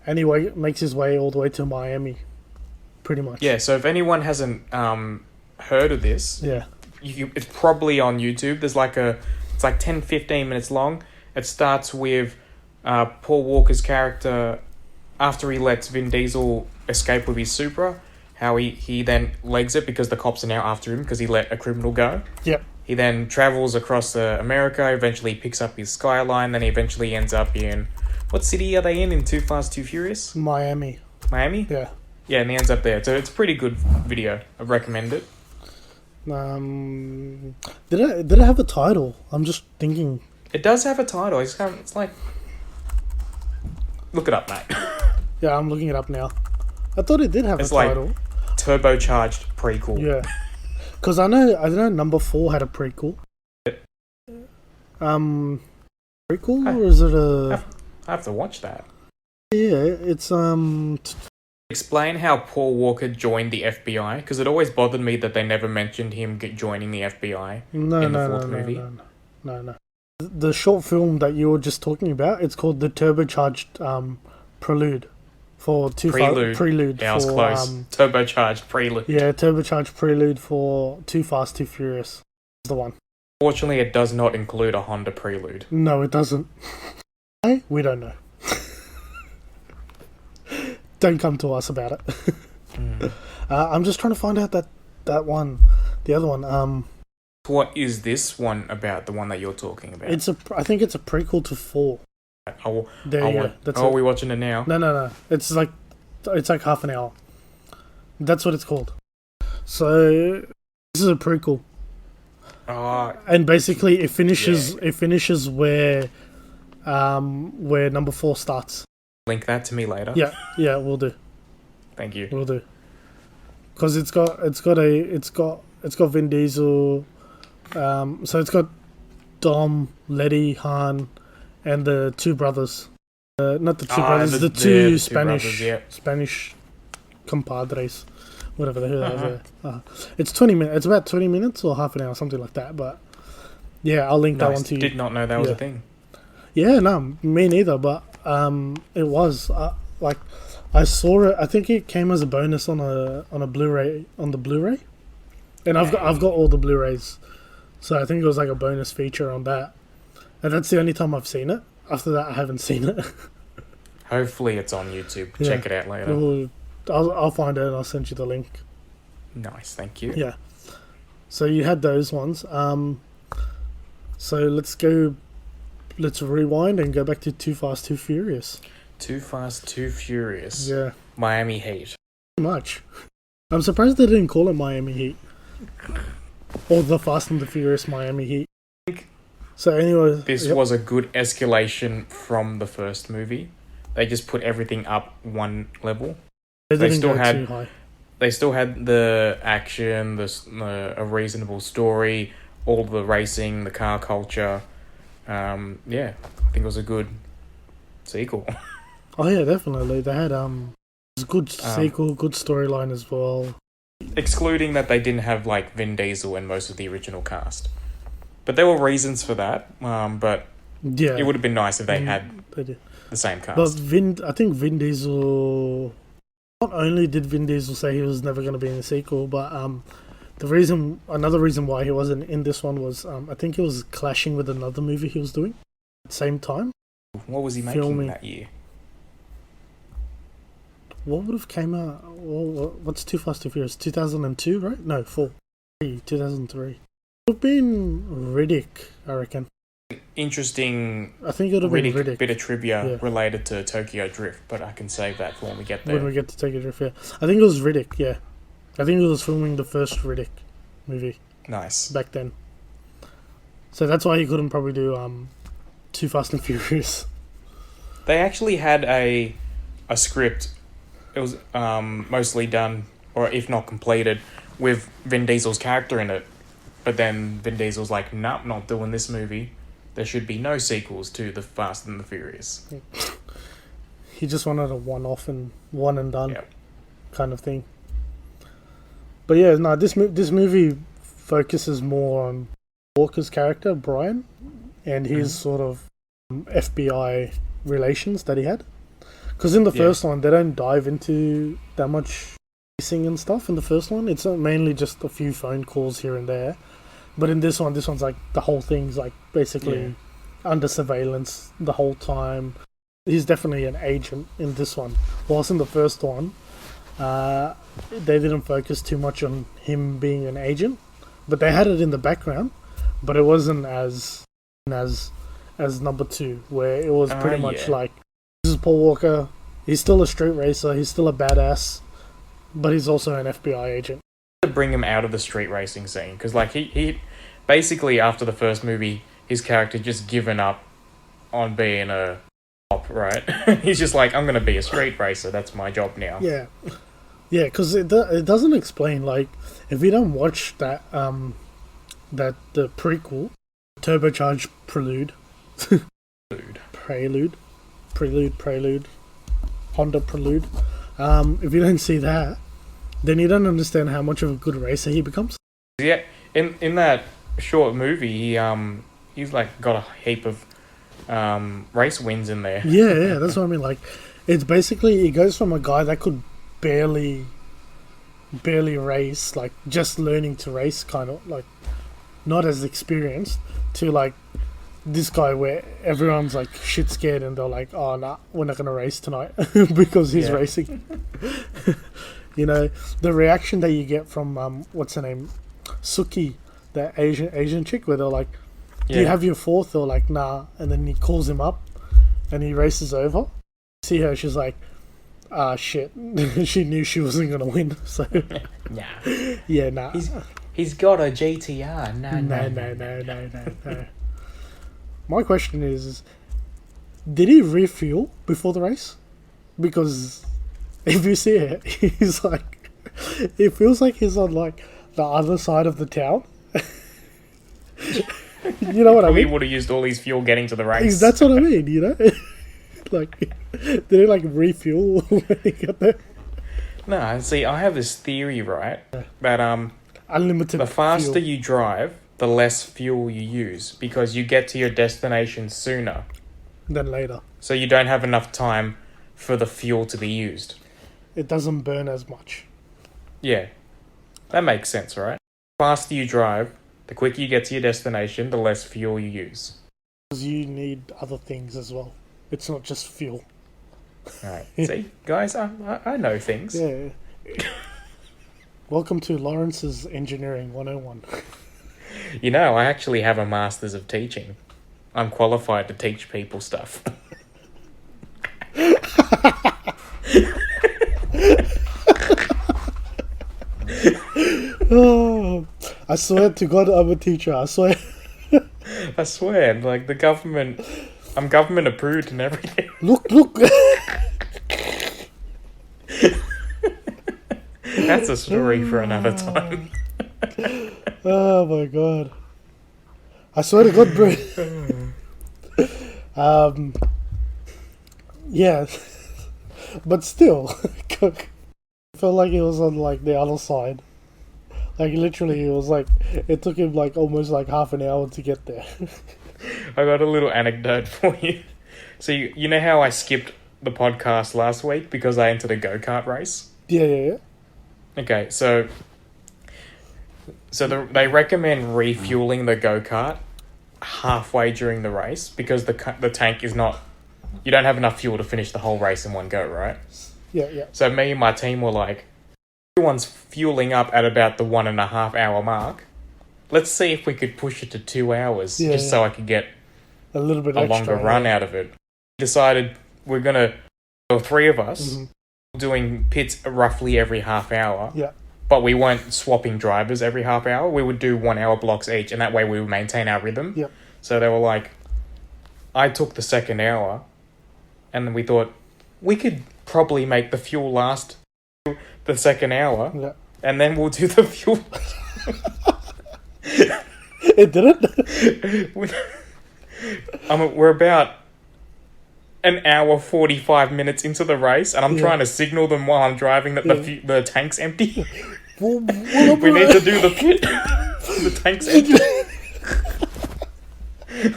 and he makes his way all the way to Miami, pretty much. Yeah, so if anyone hasn't heard of this, Yeah. it's probably on YouTube. There's it's 10-15 minutes long. It starts with Paul Walker's character after he lets Vin Diesel escape with his Supra, how he then legs it because the cops are now after him because he let a criminal go. Yep. He then travels across America, eventually picks up his skyline, then he eventually ends up in... What city are they in Too Fast, Too Furious? Miami. Miami? Yeah. Yeah, and he ends up there. So it's a pretty good video. I recommend it. Did it have a title? I'm just thinking. It does have a title. It's like... Look it up, mate. Yeah, I'm looking it up now. I thought it did have It's a title. Turbocharged Prequel. Yeah. Because I know number 4 had a prequel. Prequel, or is it a... I have to watch that. Yeah, it's Explain how Paul Walker joined the FBI, because it always bothered me that they never mentioned him joining the FBI in the fourth movie. No. The short film that you were just talking about, it's called the Turbocharged Prelude for Prelude. Yeah, I was close. Turbocharged Prelude. Yeah, Turbocharged Prelude for Too Fast, Too Furious. That's the one. Fortunately, it does not include a Honda Prelude. No, it doesn't. We don't know. Don't come to us about it. I'm just trying to find out that one, the other one. What is this one about? The one that you're talking about? I think it's a prequel to 4. There you go. That's are it. we watching it now? No. It's like half an hour. That's what it's called. So this is a prequel. And basically it finishes where number 4 starts. Link that to me later. Yeah, we'll do. Thank you. We'll do. Because it's got Vin Diesel. So it's got Dom, Letty, Han, and the 2 brothers. Not the 2 brothers, the 2 Spanish brothers, Spanish compadres, whatever the hell that is. It's 20 minutes. It's about 20 minutes or half an hour, something like that. But yeah, I'll link that one to you. Did not know that was a thing. Yeah, no, me neither. But it was like I saw it. I think it came as a bonus on a Blu-ray on the Blu-ray, and I've got all the Blu-rays, so I think it was like a bonus feature on that, and that's the only time I've seen it. After that, I haven't seen it. Hopefully, it's on YouTube. Yeah. Check it out later. I'll find it and I'll send you the link. Nice, thank you. Yeah. So you had those ones. So let's rewind and go back to Too Fast, Too Furious. Too Fast, Too Furious. Yeah. Miami Heat. Pretty much. I'm surprised they didn't call it Miami Heat. Or the Fast and the Furious Miami Heat. So anyway, This was a good escalation from the first movie. They just put everything up one level. They still go had too high. They still had the action, a reasonable story, all the racing, the car culture. Yeah, I think it was a good sequel. Oh yeah, definitely. They had it was a good sequel, good storyline as well. Excluding that they didn't have like Vin Diesel and most of the original cast. But there were reasons for that. But Yeah, it would have been nice if they had they did. the same cast. But I think Vin Diesel. Not only did Vin Diesel say he was never going to be in the sequel, but another reason why he wasn't in this one was I think he was clashing with another movie he was doing at the same time. What was he making Filming. that year? What would have came out? What's Too Fast, Too Furious? 2002, right? No, 2003. It would have been Riddick, I reckon. Interesting I think it would have been Riddick. bit of trivia related to Tokyo Drift, but I can save that for when we get there. When we get to Tokyo Drift, yeah. I think it was Riddick, yeah. I think it was filming the first Riddick movie Nice. back then. So that's why he couldn't probably do Too Fast and Furious. They actually had a script. It was mostly done, or if not completed, with Vin Diesel's character in it. But then Vin Diesel's like, nah, not doing this movie. There should be no sequels to The Fast and the Furious. He just wanted a one-off and one and done kind of thing. But yeah, no, this movie focuses more on Walker's character, Brian, and his sort of FBI relations that he had. Because in the first one, they don't dive into that much racing and stuff. In the first one, it's mainly just a few phone calls here and there. But in this one's like the whole thing's like basically under surveillance the whole time. He's definitely an agent in this one. Whilst in the first one, they didn't focus too much on him being an agent, but they had it in the background. But it wasn't as number 2, where it was pretty much like, this is Paul Walker. He's still a street racer. He's still a badass, but he's also an FBI agent. To bring him out of the street racing scene, because like he basically after the first movie, his character just given up on being a cop, right? He's just like, I'm gonna be a street racer. That's my job now. Yeah, because it doesn't explain, like, if you don't watch that the prequel, Turbocharged Prelude, Honda Prelude. If you don't see that, then you don't understand how much of a good racer he becomes. Yeah, in that short movie, he's like got a heap of race wins in there. Yeah, that's what I mean. Like, it's basically, he goes from a guy that could barely race, like just learning to race, kind of like not as experienced, to like this guy where everyone's like shit scared and they're like, oh nah, we're not gonna race tonight because he's racing. You know, the reaction that you get from what's her name, Suki, that Asian chick, where they're like, do you have your fourth? Or like, nah, and then he calls him up and he races over. See her, she's like, ah shit. She knew she wasn't gonna win, so Nah. yeah, nah. He's got a GTR. No. My question is, did he refuel before the race? Because if you see it, he's like, it feels like he's on like the other side of the town. You know what I He mean? would have used all his fuel getting to the race. That's what I mean, you know? Like, did he like refuel when he got there? No, see, I have this theory, right? That Unlimited the faster fuel. you drive, the less fuel you use because you get to your destination sooner. Then later. So you don't have enough time for the fuel to be used. It doesn't burn as much. Yeah. That makes sense, right? The faster you drive, the quicker you get to your destination, the less fuel you use. Because you need other things as well. It's not just fuel. Alright, see? Guys, I know things. Yeah. Welcome to Lawrence's Engineering 101. You know, I actually have a Master's of Teaching. I'm qualified to teach people stuff. Oh, I swear to God, I'm a teacher. I swear. I swear, like the government, I'm government approved and everything. Look. That's a story for another time. Oh my God. I swear to God, bro. Yeah. But still, I felt like it was on like the other side. Like literally, it was like it took him like almost like half an hour to get there. I got a little anecdote for you. So you know how I skipped the podcast last week because I entered a go-kart race? Yeah. Okay, so they recommend refueling the go-kart halfway during the race because the tank is not... You don't have enough fuel to finish the whole race in one go, right? Yeah. So me and my team were like, everyone's fueling up at about the 1.5 hour mark. Let's see if we could push it to 2 hours so I could get A little bit a extra, longer run out of it. Decided there were three of us doing pits roughly every half hour. Yeah. But we weren't swapping drivers every half hour. We would do 1 hour blocks each, and that way we would maintain our rhythm. Yep. So they were like, I took the second hour, and then we thought, we could probably make the fuel last the second hour, Yeah. and then we'll do the fuel. It didn't? We're about an hour 45 minutes into the race, and I'm trying to signal them while I'm driving that the tank's empty. We need to do the pit. The tank's empty.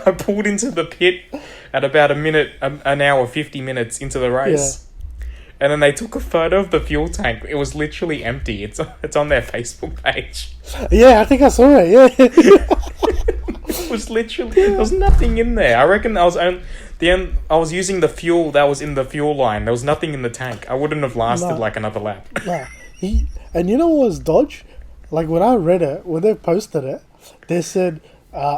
I pulled into the pit at about an hour 50 minutes into the race. And then they took a photo of the fuel tank. It was literally empty. It's on their Facebook page. Yeah, I think I saw it, yeah. It was literally... There was nothing in there. I reckon I was using the fuel that was in the fuel line. There was nothing in the tank. I wouldn't have lasted like another lap. Nah. And you know what was dodge? Like when I read it, when they posted it, they said,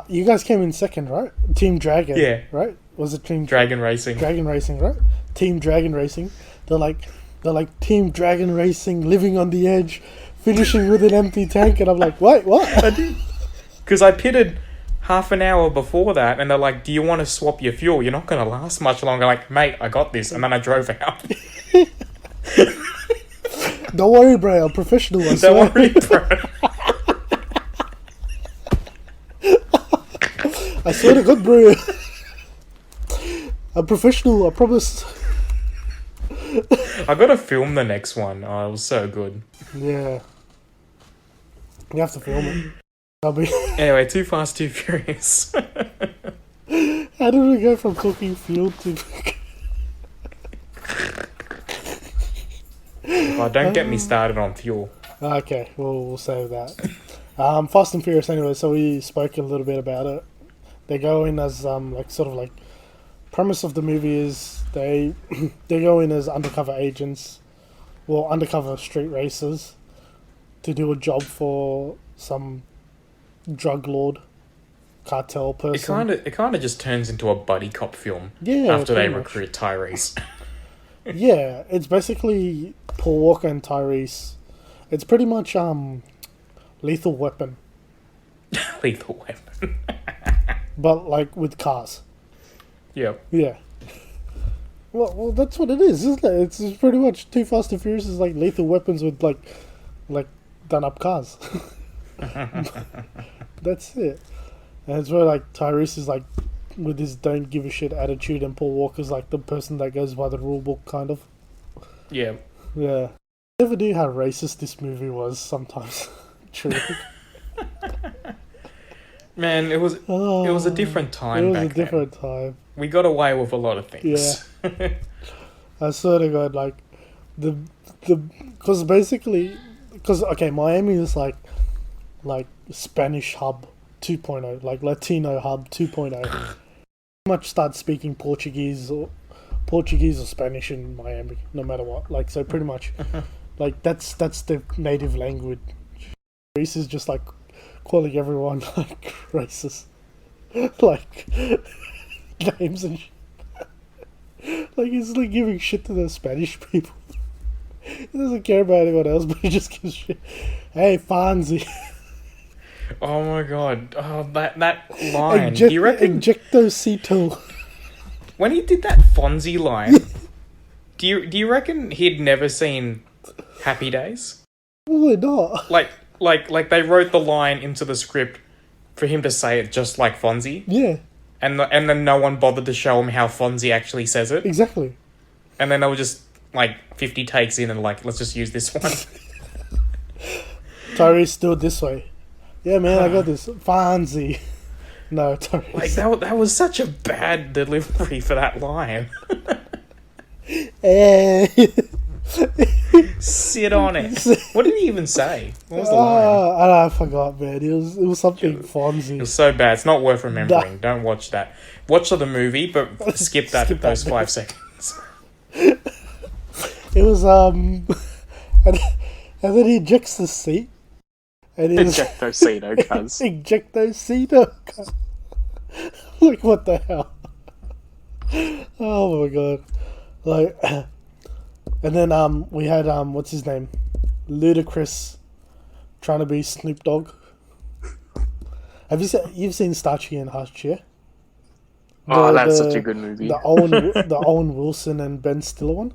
you guys came in second, right? Team Dragon. Yeah. Right? Was it Team Dragon Racing. Dragon Racing, right? Team Dragon Racing. They're like Team Dragon Racing, living on the edge, finishing with an empty tank, and I'm like, wait, what? I did. Because I pitted half an hour before that, and they're like, do you want to swap your fuel? You're not going to last much longer. Like, mate, I got this. And then I drove out. Don't worry, bro. I'm professional. I swear. Don't worry, bro. I swear to God, bro. I'm professional. I promise. I gotta film the next one. Oh, it was so good. Yeah. You have to film it. I'll be... Anyway, Too Fast, Too Furious. How did we go from cooking fuel to... Oh, don't get me started on fuel. Okay, we'll save that. Fast and Furious anyway, so we spoke a little bit about it. They go in as, premise of the movie is they go in as undercover agents, or undercover street racers, to do a job for some drug lord, cartel person. It kind of just turns into a buddy cop film. Yeah, after they pretty much. recruit Tyrese. Yeah, it's basically Paul Walker and Tyrese. It's pretty much Lethal Weapon, Lethal Weapon. but like with cars. Yep. Yeah. Well, that's what it is, isn't it? It's pretty much Too Fast and Furious is like Lethal Weapons with like done up cars. That's it. And it's where like Tyrese is like with his don't give a shit attitude, and Paul Walker's like the person that goes by the rule book, kind of. Yeah. Yeah. I never knew how racist this movie was sometimes. True. Man, it was a different time. It was back a different time. We got away with a lot of things. Yeah. I swear to God, like because okay, Miami is like Spanish hub 2.0, like Latino hub 2.0. Pretty much start speaking Portuguese or Spanish in Miami, no matter what. Like, so pretty much, like that's the native language. Reese is just like calling everyone like racist, like names and shit. Like he's like giving shit to the Spanish people. He doesn't care about anyone else, but he just gives shit. Hey, Fonzie. Oh my God! Oh, that line. Do you reckon Ejectocito. when he did that Fonzie line? do you reckon he'd never seen Happy Days? Probably not. Like they wrote the line into the script for him to say it just like Fonzie, Yeah, and then no one bothered to show him how Fonzie actually says it, exactly. and then they were just like 50 takes in and like, let's just use this one. Tyrese, do it this way. Yeah, man, I got this. Fonzie. No, Tyrese. Like that was such a bad delivery for that line. Eh. Sit on it. What did he even say? What was the line? I forgot, man. It was something Fonzie. It was so bad. It's not worth remembering. Nah. Don't watch that. Watch the movie, but skip those 5 seconds. It was and then he ejects the seat. And Ejectocito, cuz. Ejectocito, cuz. Like, what the hell? Oh my God. Like, and then we had what's his name, Ludacris, trying to be Snoop Dogg. You've seen Starsky and Hutch, yeah? That's such a good movie. The Owen Wilson and Ben Stiller one.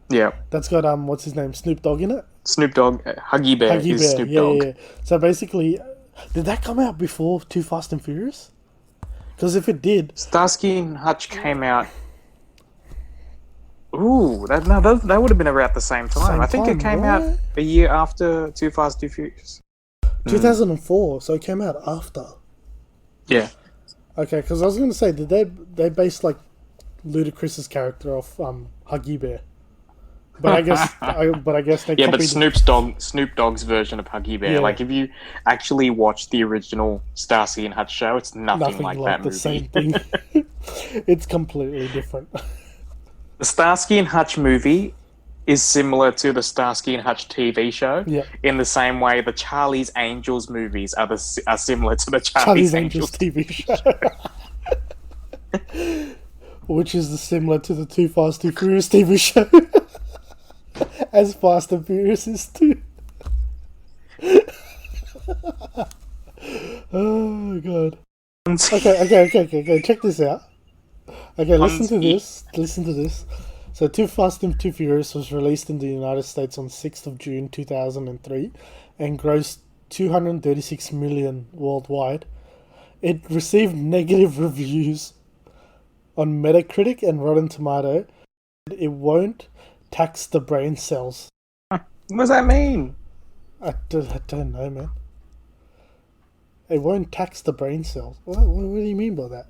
Yeah. That's got what's his name, Snoop Dogg in it. Snoop Dogg, Huggy Bear is Snoop Dogg. Yeah. So basically, did that come out before Too Fast and Furious? Because if it did, Starsky and Hutch came out. Ooh, that would have been around the same time. I think it came out a year after Too Fast, Too Furious. 2004, so it came out after. Yeah. Okay, because I was going to say, did they based like Ludacris's character off Huggy Bear? But I guess they yeah, but copied Snoop Dogg's version of Huggy Bear. Yeah. Like if you actually watch the original Starsky and Hutch show, it's nothing like that the movie. same thing. It's completely different. The Starsky and Hutch movie is similar to the Starsky and Hutch TV show. Yeah. In the same way, the Charlie's Angels movies are similar to the Charlie's Angels TV show. Which is similar to the Too Fast, Too Furious TV show. As Fast and Furious is too. Oh God. Okay. Check this out. Okay, listen to this. So, Too Fast and Too Furious was released in the United States on 6th of June 2003 and grossed $236 million worldwide. It received negative reviews on Metacritic and Rotten Tomato. It won't tax the brain cells. What does that mean? I don't know, man. It won't tax the brain cells. What do you mean by that?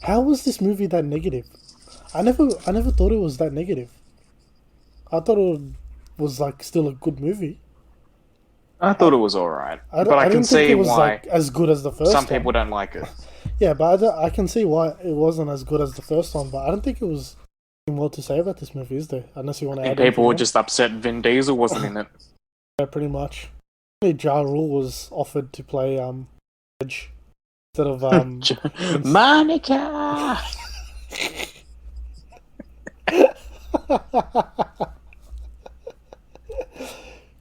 How was this movie that negative? I never thought it was that negative. I thought it was like still a good movie. I thought it was alright, but I can didn't think see it was why like as good as the first some one. people don't like it. Yeah, but I can see why it wasn't as good as the first one. But I don't think it was more to say about this movie, is there? Unless you want to add. People were anything just upset Vin Diesel wasn't in it. Yeah, pretty much. Ja Rule was offered to play Edge instead of Monica.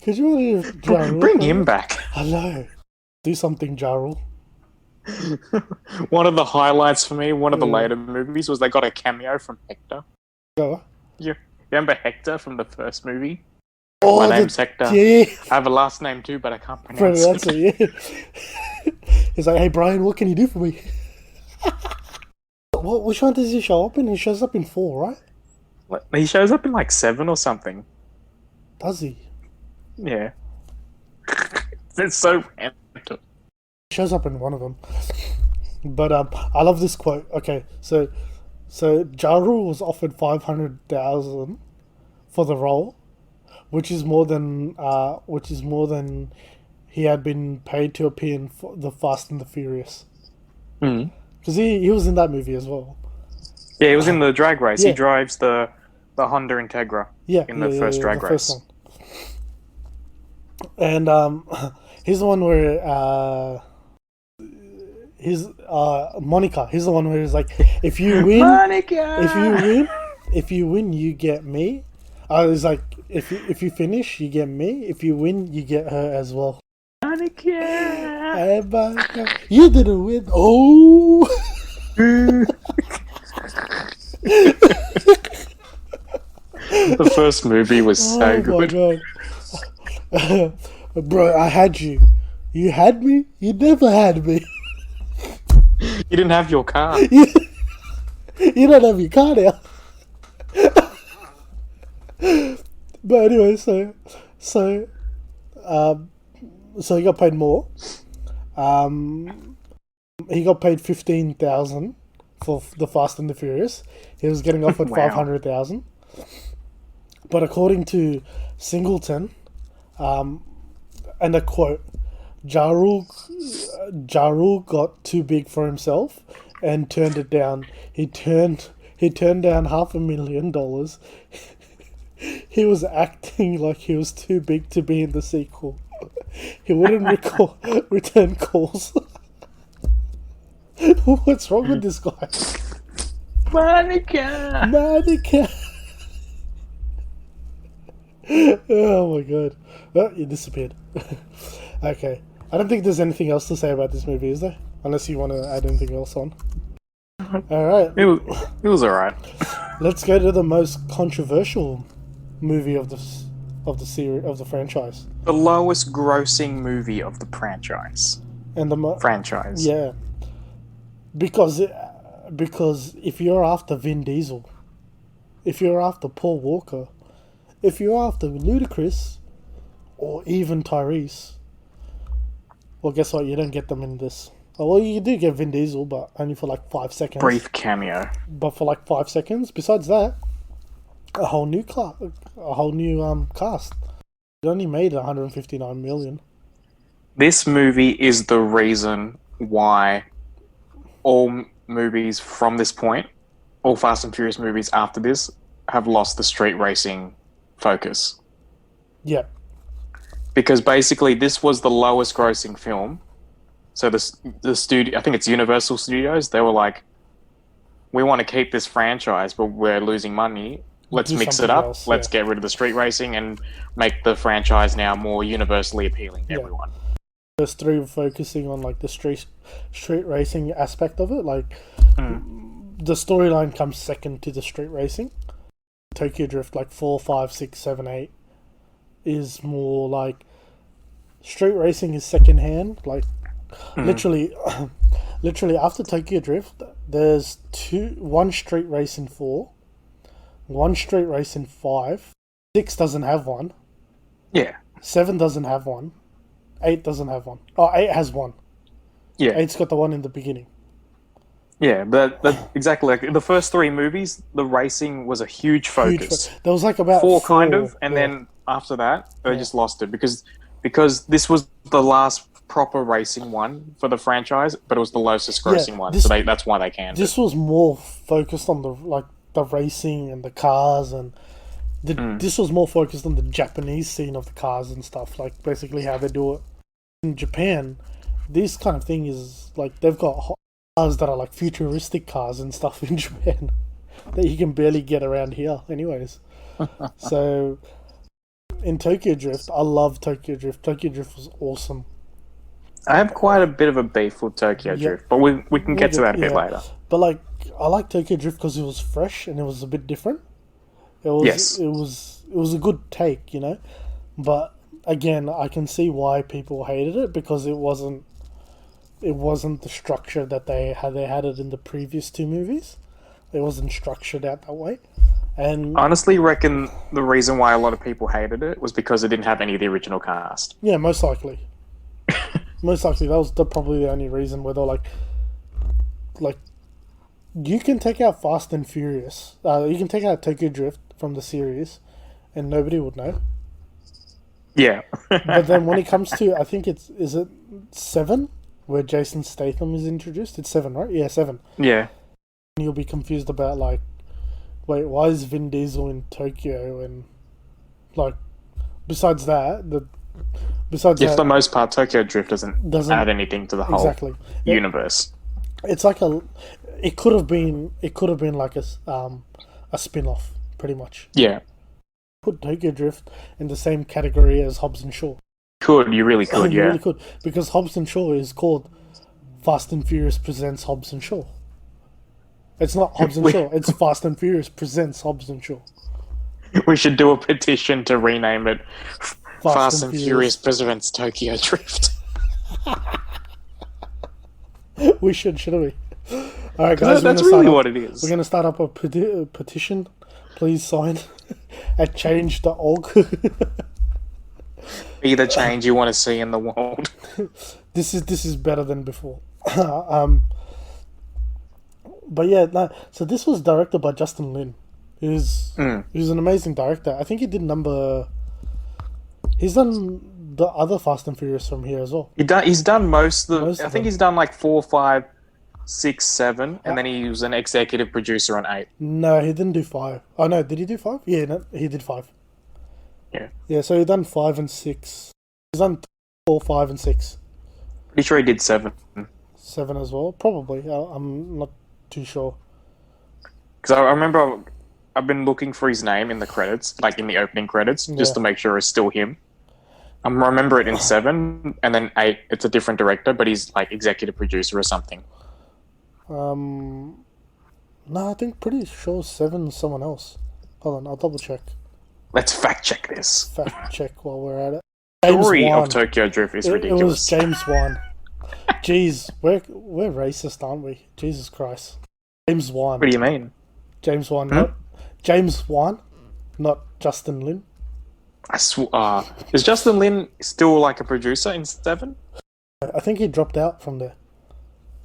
Could you imagine if Ja Rule Bring played him it? back. Hello. Do something, Ja Rule. One of the highlights for me, one of the Yeah. later movies, was they got a cameo from Hector. Go. You remember Hector from the first movie? Oh, My name's Hector. Yeah. I have a last name too, but I can't pronounce Pronounce it. it, yeah. He's like, hey, Brian, what can you do for me? Which one does he show up in? He shows up in 4, right? What? He shows up in like 7 or something. Does he? Yeah. It's so random. He shows up in one of them. But I love this quote. Okay, so Ja Rule was offered 500,000 for the role, which is more than he had been paid to appear in the Fast and the Furious. Mm. Because he was in that movie as well. Yeah, he was in the drag race. Yeah. He drives the Honda Integra in the first drag the race. first one. And he's the one where he's Monica. He's the one where he's like, if you win, Monica! if you win, you get me. It's like if you finish, you get me. If you win, you get her as well. Monica! Hey, Monica, you didn't win. Oh. The first movie was so good. Oh my god. Bro, I had you. You had me? You never had me. You didn't have your car. You don't have your car now. But anyway, so he got paid more. He got paid 15,000 for the Fast and the Furious. He was getting offered Wow. 500,000. But according to Singleton, and a quote, Ja Rule got too big for himself and turned it down. He turned down $500,000. He was acting like he was too big to be in the sequel. He wouldn't return calls. What's wrong with this guy? Monica! Monica. Oh my god. Oh, you disappeared. Okay. I don't think there's anything else to say about this movie, is there? Unless you want to add anything else on. Alright. It was alright. Let's go to the most controversial movie of the series of the franchise. The lowest grossing movie of the franchise. And the Franchise. yeah. Because if you're after Vin Diesel, if you're after Paul Walker, if you're after Ludacris, or even Tyrese, well, guess what? You don't get them in this. Oh, well, you do get Vin Diesel, but only for like 5 seconds. Brief cameo. But for like 5 seconds. Besides that, a whole new cast. It only made 159 million. This movie is the reason why all movies from this point, all Fast and Furious movies after this, have lost the street racing focus. Yeah. Because basically this was the lowest grossing film. So the studio, I think it's Universal Studios, they were like, we want to keep this franchise, but we're losing money. Let's Do mix it something up. else, Let's yeah. get rid of the street racing and make the franchise now more universally appealing to Yeah. everyone. First 3 were focusing on like the street racing aspect of it. Like the storyline comes second to the street racing. Tokyo Drift, like 4, 5, 6, 7, 8 is more like street racing is second hand. Like literally after Tokyo Drift, there's 1 street race in 4, 1 street race in 5, 6 doesn't have one, Yeah. 7 doesn't have one, 8 doesn't have one. Oh, 8 has one. Yeah. 8's got the one in the beginning. Yeah, but exactly. Like the first 3 movies, the racing was a huge focus. There was like about 4 kind of, and yeah. then after that, they just lost it because this was the last proper racing one for the franchise, but it was the lowest grossing one, so that's why they canned This it. was more focused on the racing and the cars, and this was more focused on the Japanese scene of the cars and stuff, like basically how they do it. In Japan, this kind of thing is like they've got cars that are like futuristic cars and stuff in Japan that you can barely get around here anyways. So in Tokyo Drift, I love Tokyo Drift. Tokyo Drift was awesome. I have quite a bit of a beef with Tokyo Drift, but we can get to that a bit later. But like, I like Tokyo Drift because it was fresh and it was a bit different. It was it was a good take, you know. But again, I can see why people hated it because it wasn't the structure that they had it in the previous two movies. It wasn't structured out that way. And I honestly reckon the reason why a lot of people hated it was because it didn't have any of the original cast. yeah, most likely. Most likely, that was probably the only reason where they're like, you can take out Fast and Furious, you can take out Tokyo Drift from the series, and nobody would know. Yeah. But then when it comes to, I think is it 7, where Jason Statham is introduced? It's 7, right? Yeah, 7. Yeah. You'll be confused about like, wait, why is Vin Diesel in Tokyo? And like, besides that, for the most part, Tokyo Drift doesn't add anything to the whole universe. It's like it could have been like a spin-off, pretty much. Yeah. Put Tokyo Drift in the same category as Hobbs and Shaw. You really could, You yeah. really could, because Hobbs and Shaw is called Fast and Furious Presents Hobbs and Shaw. It's not Hobbs and Shaw, it's Fast and Furious Presents Hobbs and Shaw. We should do a petition to rename it Fast and Furious Presents Tokyo Drift. We shouldn't we? Alright guys, that's really what it is. We're going to start up a petition. Please sign at change.org. Be the change you want to see in the world. This is better than before. But yeah, no. So this was directed by Justin Lin, who's an amazing director. I think he did he's done the other Fast and Furious from here as well. He's done most of Most I of think them. he's done like 4, 5, 6, 7, and then he was an executive producer on 8. No, he didn't do 5. Oh no, did he do 5? Yeah, no, he did 5. Yeah. Yeah, so he done 5 and 6. He's done 4, 5, and 6. Pretty sure he did 7. 7 as well, probably. I'm not too sure. Because I remember I've been looking for his name in the credits, like in the opening credits, just to make sure it's still him. I remember it in 7, and then 8, it's a different director, but he's like executive producer or something. No, I think pretty sure 7 is someone else. Hold on, I'll double check. Let's fact check this. Fact check while we're at it. The James story Wan. of Tokyo Drift is It ridiculous. was James Wan. Jeez, we're racist, aren't we? Jesus Christ. James Wan. What do you mean? James Wan, not James Wan, not Justin Lin. Is Justin Lin still like a producer in 7? I think he dropped out from there.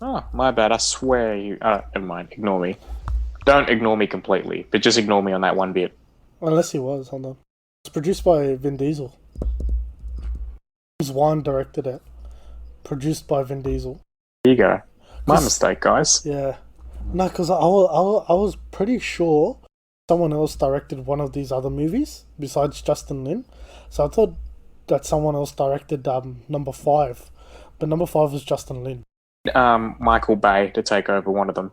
Oh, my bad. I swear you... never mind. Ignore me. Don't ignore me completely, but just ignore me on that one bit. Unless he was, hold on. It's produced by Vin Diesel. James Wan directed it. Produced by Vin Diesel. There you go. My mistake, guys. Yeah. No, because I was pretty sure someone else directed one of these other movies besides Justin Lin. So I thought that someone else directed number 5. But number 5 was Justin Lin. Michael Bay to take over one of them.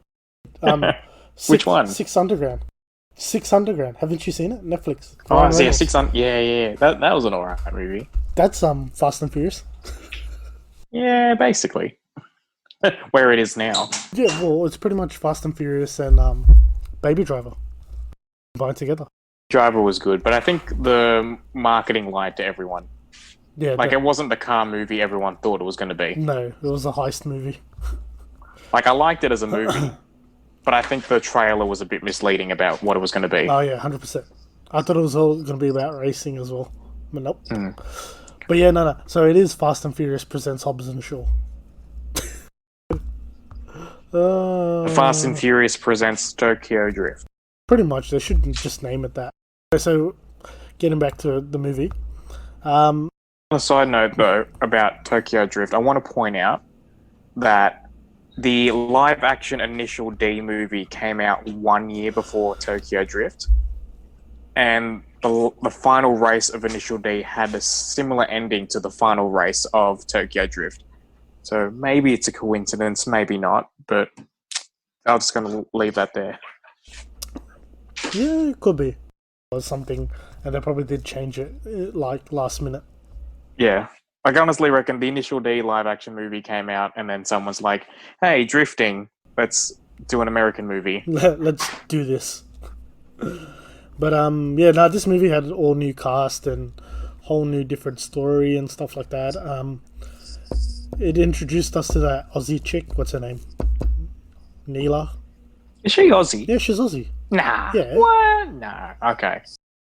Which one? 6 Underground. 6 Underground. Haven't you seen it? Netflix. Oh, Ryan yeah, Reynolds. 6 on... Yeah. That was an alright movie. That's Fast and Furious. Yeah, basically. Where it is now. Yeah, well, it's pretty much Fast and Furious and Baby Driver combined together. Driver was good, but I think the marketing lied to everyone. Yeah, Like, it wasn't the car movie everyone thought it was going to be. no, it was a heist movie. Like, I liked it as a movie, but I think the trailer was a bit misleading about what it was going to be. Oh yeah, 100%. I thought it was all going to be about racing as well, but nope. But yeah, no. So it is Fast and Furious presents Hobbs and Shaw. Fast and Furious presents Tokyo Drift. Pretty much, they shouldn't just name it that. So, getting back to the movie. On a side note, though, about Tokyo Drift, I want to point out that the live-action Initial D movie came out 1 year before Tokyo Drift, and the final race of Initial D had a similar ending to the final race of Tokyo Drift. So maybe it's a coincidence, maybe not, but I'm just going to leave that there. Yeah, it could be. Or something and they probably did change it like last minute. Yeah. I honestly reckon the initial D live action movie came out, and then someone's like, hey, drifting, let's do an American movie. Let's do this. But yeah, no, this movie had all new cast and whole new different story and stuff like that. It introduced us to that Aussie chick. What's her name? Neela. Is she Aussie? Yeah, she's Aussie. Nah. Yeah. What? No. Okay.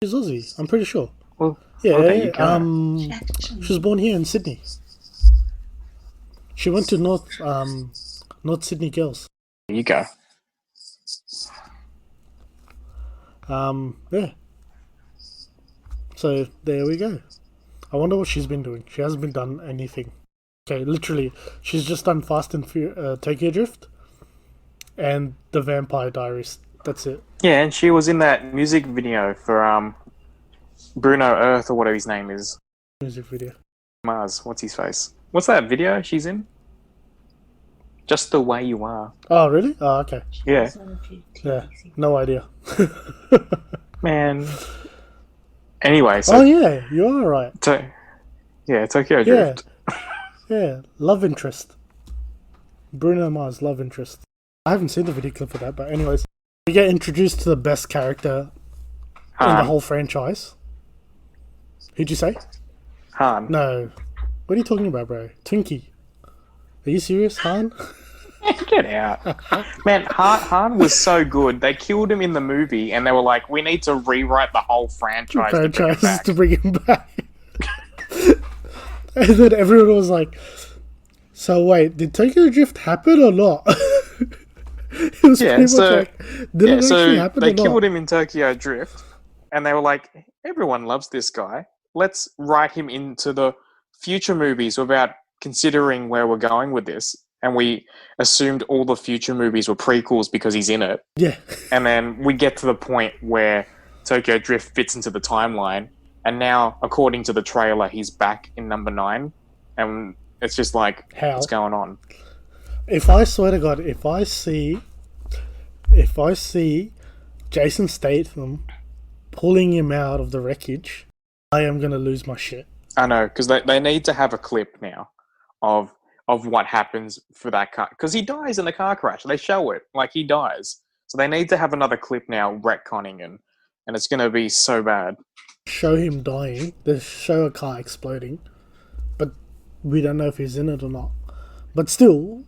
She's Aussie. I'm pretty sure. Well, Yeah. well, there you go. She was born here in Sydney. She went to North Sydney Girls. There you go. Yeah. So there we go. I wonder what she's been doing. She hasn't been done anything. Okay, literally, she's just done Fast and Tokyo Drift and The Vampire Diaries. That's it. Yeah, and she was in that music video for Bruno Earth or whatever his name is. Music video. Mars, what's his face? What's that video she's in? Just the Way You Are. Oh, really? Oh, okay. Yeah. Yeah, no idea. Man. Anyway, so Oh, yeah, you are right. Tokyo Drift. Yeah, love interest. Bruno Mars, love interest. I haven't seen the video clip for that, but anyways. We get introduced to the best character in the whole franchise. Who'd you say? Han. No. What are you talking about, bro? Twinkie. Are you serious, Han? Get out. Man, Han was so good. They killed him in the movie, and they were like, we need to rewrite the whole franchise To bring him back. And then everyone was like, so wait, did Tokyo Drift happen or not? It was pretty much like, did it actually happen or they not? killed him in Tokyo Drift, and they were like, everyone loves this guy. Let's write him into the future movies without considering where we're going with this. And we assumed all the future movies were prequels because he's in it. Yeah. And then we get to the point where Tokyo Drift fits into the timeline. And now, according to the trailer, he's back in number 9. And it's just like, How? what's going on? If I swear to God, if I see Jason Statham pulling him out of the wreckage, I am going to lose my shit. I know, because they need to have a clip now of what happens for that car. Because he dies in the car crash. They show it. Like, he dies. So they need to have another clip now retconning and it's going to be so bad. Show him dying. They show a car exploding. But we don't know if he's in it or not. But still,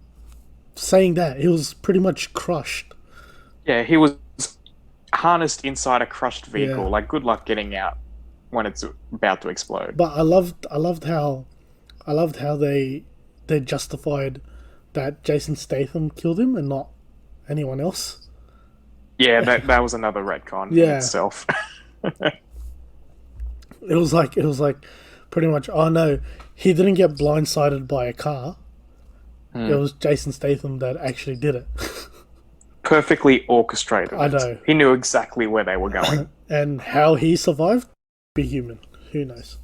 saying that, he was pretty much crushed. Yeah, he was harnessed inside a crushed vehicle. Yeah. Like, good luck getting out when it's about to explode. But I loved how they justified that Jason Statham killed him and not anyone else. Yeah, that was another retcon in Yeah. itself. It was like pretty much, oh no, he didn't get blindsided by a car. It was Jason Statham that actually did it. Perfectly orchestrated. I know. He knew exactly where they were going. And how he survived, be human. Who knows?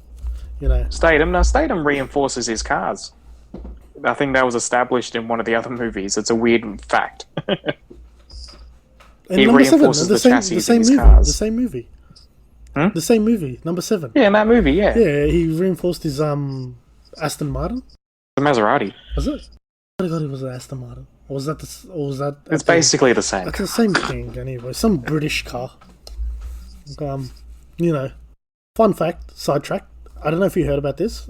You know. Statham reinforces his cars. I think that was established in one of the other movies. It's a weird fact. And He number 7, reinforces the chassis the same in his movie. cars. The same movie. Hmm? The same movie, number 7. Yeah, in that movie, yeah. Yeah, he reinforced his Aston Martin. The Maserati. Was it? I God, it was an Aston Martin. Or was that? It's basically the same. It's the same thing anyway. Some British car. You know. Fun fact, sidetrack. I don't know if you heard about this.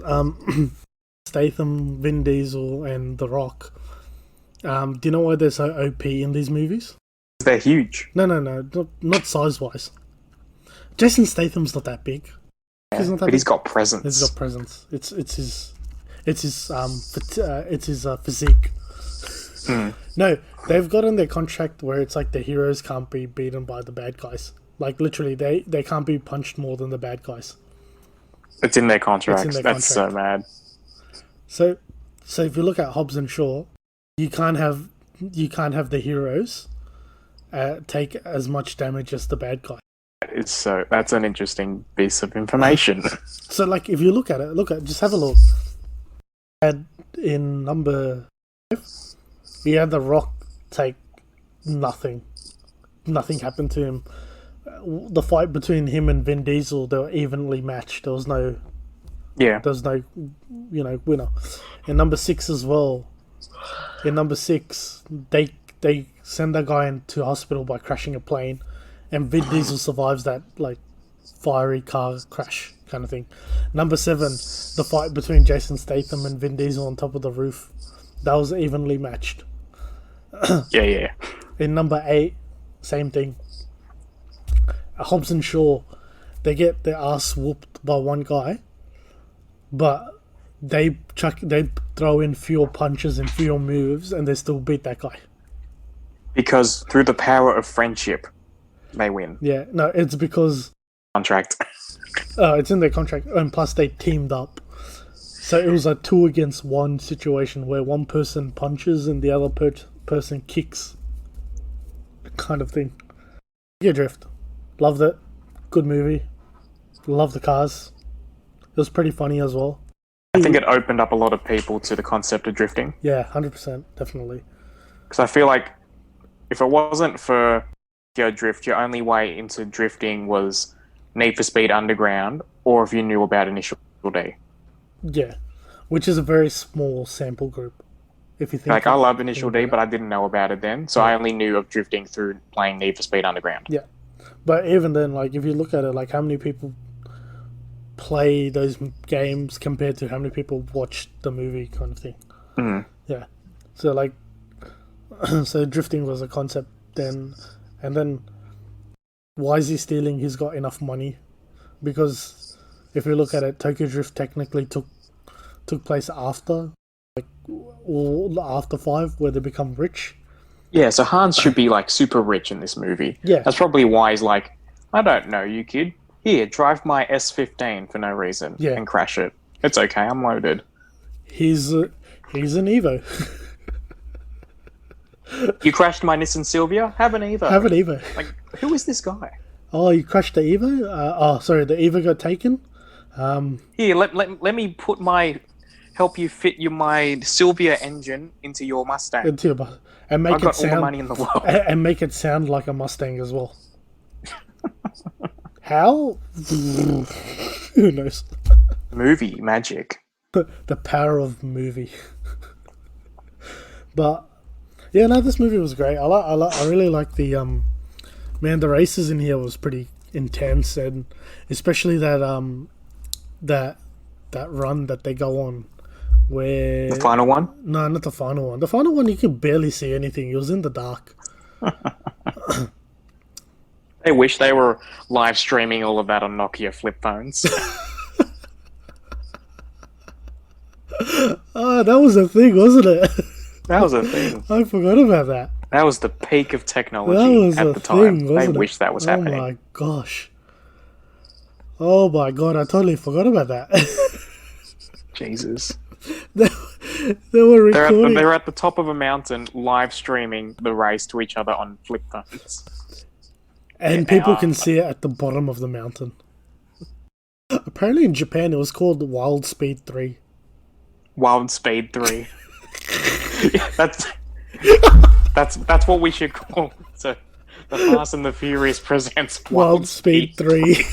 Statham, Vin Diesel, and The Rock. Do you know why they're so OP in these movies? They're huge. No, not size-wise. Jason Statham's not that big. He's not that But he's big. got presence. He's got presence. It's his physique. No, they've got in their contract where it's like the heroes can't be beaten by the bad guys. Like literally, they can't be punched more than the bad guys. It's in their contracts. It's in their That's so mad. So if you look at Hobbs and Shaw, you can't have the heroes take as much damage as the bad guy. That's an interesting piece of information. So like if you look at just have a look. And in number 5, he had The Rock take nothing. Nothing happened to him. the fight between him and Vin Diesel, they were evenly matched. There was no Yeah. winner. In number 6 as well. In number 6, they send that guy into hospital by crashing a plane, and Vin Diesel survives that like fiery car crash kind of thing. Number 7, the fight between Jason Statham and Vin Diesel on top of the roof. That was evenly matched. Yeah. In number 8, same thing. Hobbs and Shaw, they get their ass whooped by one guy, but they throw in fewer punches and fewer moves, and they still beat that guy. Because through the power of friendship, they win. Yeah, no, it's because Contract. it's in their contract, and plus they teamed up. So it was a 2 against 1 situation where one person punches and the other person kicks, kind of thing. Yeah, Drift. Loved it. Good movie. Love the cars. It was pretty funny as well. I think it opened up a lot of people to the concept of drifting. Yeah, 100%, definitely. Because I feel like if it wasn't for Tokyo Drift, your only way into drifting was Need for Speed Underground, or if you knew about Initial D. Yeah, which is a very small sample group. If you think Like, I loved Initial D, but I didn't know about it then, so I only knew of drifting through playing Need for Speed Underground. Yeah, but even then, like, if you look at it, like, how many people play those games compared to how many people watch the movie, kind of thing. Mm-hmm. Yeah, so like, so drifting was a concept then, and then why is he stealing? He's got enough money, because if you look at it, Tokyo Drift technically took place after, like, all after 5, where they become rich. Yeah, so Hans should be, like, super rich in this movie. Yeah. That's probably why he's like, I don't know, you kid. Here, drive my S15 for no reason and crash it. It's okay, I'm loaded. He's an Evo. You crashed my Nissan Silvia? Have an Evo. Have an Evo. Like, who is this guy? Oh, you crashed the Evo? Sorry, the Evo got taken? Here, let me help you fit my Silvia engine into your Mustang. Into your bus. And make I've got it sound, all the money in the world. And make it sound like a Mustang as well. How? Who knows? Movie magic. The power of movie. But yeah, no, this movie was great. I really like the the races in here was pretty intense, and especially that that run that they go on, where The final one? No, not the final one. The final one you could barely see anything. It was in the dark. I wish they were live streaming all of that on Nokia flip phones. Oh, that was a thing, wasn't it? That was a thing. I forgot about that. That was the peak of That technology was at a the time. thing, I wasn't it? wish that was happening. Oh my gosh. Oh my god, I totally forgot about that. Jesus. they were recording. They're at the top of a mountain live streaming the race to each other on flip phones. And people can see it at the bottom of the mountain. Apparently in Japan it was called Wild Speed 3. Wild Speed 3. That's what we should call it. So, the Fast and the Furious presents Wild Speed 3.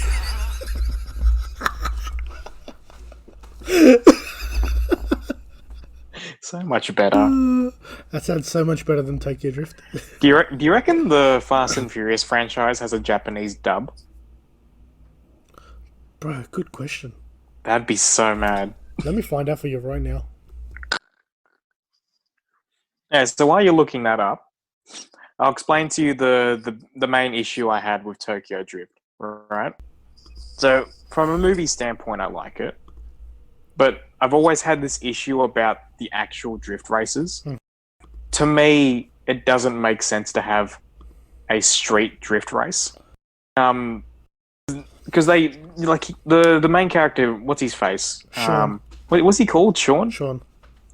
So much better. That sounds so much better than Tokyo Drift. Do you reckon the Fast and Furious franchise has a Japanese dub? Bro, good question. That'd be so mad. Let me find out for you right now. Yeah, so while you're looking that up, I'll explain to you the main issue I had with Tokyo Drift, right? So, from a movie standpoint, I like it. But I've always had this issue about the actual drift races. To me, it doesn't make sense to have a street drift race. Because they, like, the main character, what's his face? Sean. What's he called? Sean? Sean.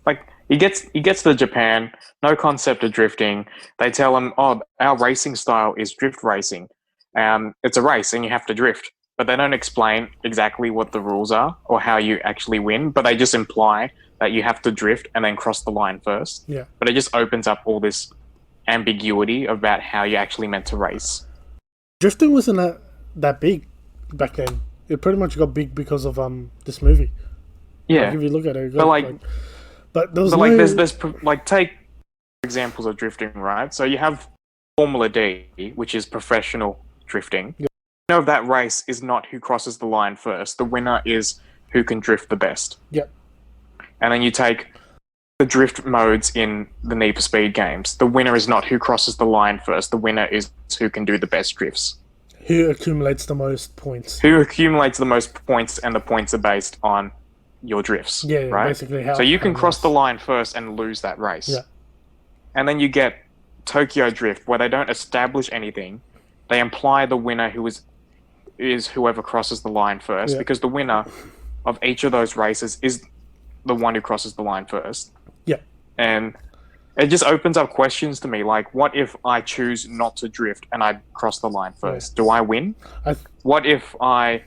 Like, he gets to Japan, no concept of drifting. They tell him, oh, our racing style is drift racing. It's a race and you have to drift. But they don't explain exactly what the rules are or how you actually win, but they just imply that you have to drift and then cross the line first. Yeah. But it just opens up all this ambiguity about how you're actually meant to race. drifting wasn't that big back then. It pretty much got big because of this movie. Yeah, Like, if you look at it, but but there was there's like take examples of drifting, right? So you have Formula D, which is professional drifting. Yeah. You know that race is not who crosses the line first. The winner is who can drift the best. Yep. And then you take the drift modes in the Need for Speed games. The winner is not who crosses the line first. The winner is who can do the best drifts. Who accumulates the most points? Who accumulates the most points, and the points are based on your drifts. Yeah, right? basically how. So you can how cross nice. the line first and lose that race. Yeah. And then you get Tokyo Drift, where they don't establish anything. They imply the winner who is whoever crosses the line first, Yeah. because the winner of each of those races is the one who crosses the line first. Yeah. And it just opens up questions to me, like, what if I choose not to drift and I cross the line first? Do I win? What if I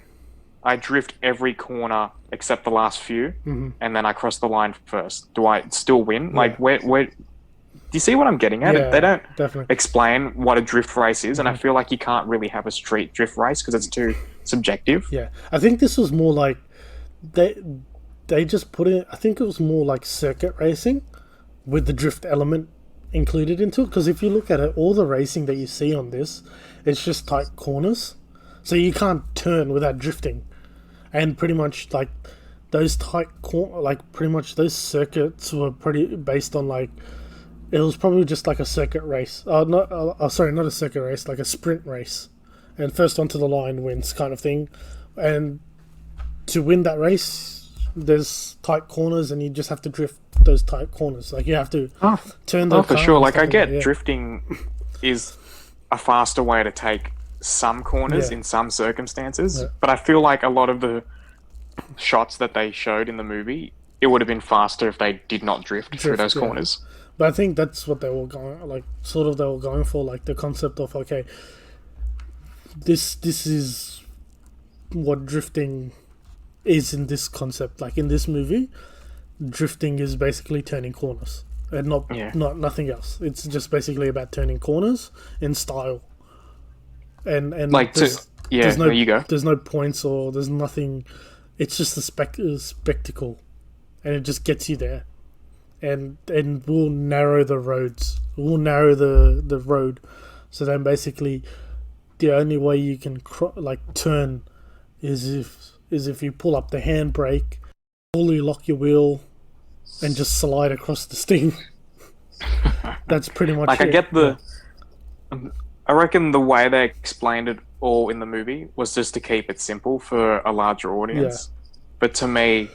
drift every corner except the last few, and then I cross the line first? Do I still win? Yeah. Like, where? Do you see what I'm getting at? Yeah, They don't definitely. explain what a drift race is, and I feel like you can't really have a street drift race because it's too subjective. Yeah, I think this was more like they just put it. I think it was more like circuit racing with the drift element included into it. Because if you look at it, all the racing that you see on this, it's just tight corners, so you can't turn without drifting, and pretty much like those pretty much those circuits were pretty based on like. It was probably just like a circuit race. Not a circuit race, like a sprint race. And first onto the line wins kind of thing. And to win that race, there's tight corners and you just have to drift those tight corners. Like you have to turn the Oh, for car sure. and Like, stuff I get that. drifting is a faster way to take some corners Yeah. in some circumstances, Yeah. but I feel like a lot of the shots that they showed in the movie, it would have been faster if they did not drift through those yeah. corners. But I think that's what they were going, like, sort of they were going for, like the concept of, okay, this is what drifting is in this concept. Like in this movie, drifting is basically turning corners and not nothing else. It's just basically about turning corners in style. And Like, there's no, there you go. There's no points or there's nothing. It's just a spectacle, and it just gets you there. And we'll narrow the roads. We'll narrow the road. So then basically, the only way you can turn is if you pull up the handbrake, fully lock your wheel, and just slide across the sting. That's pretty much Like, it. I get I reckon the way they explained it all in the movie was just to keep it simple for a larger audience. But to me,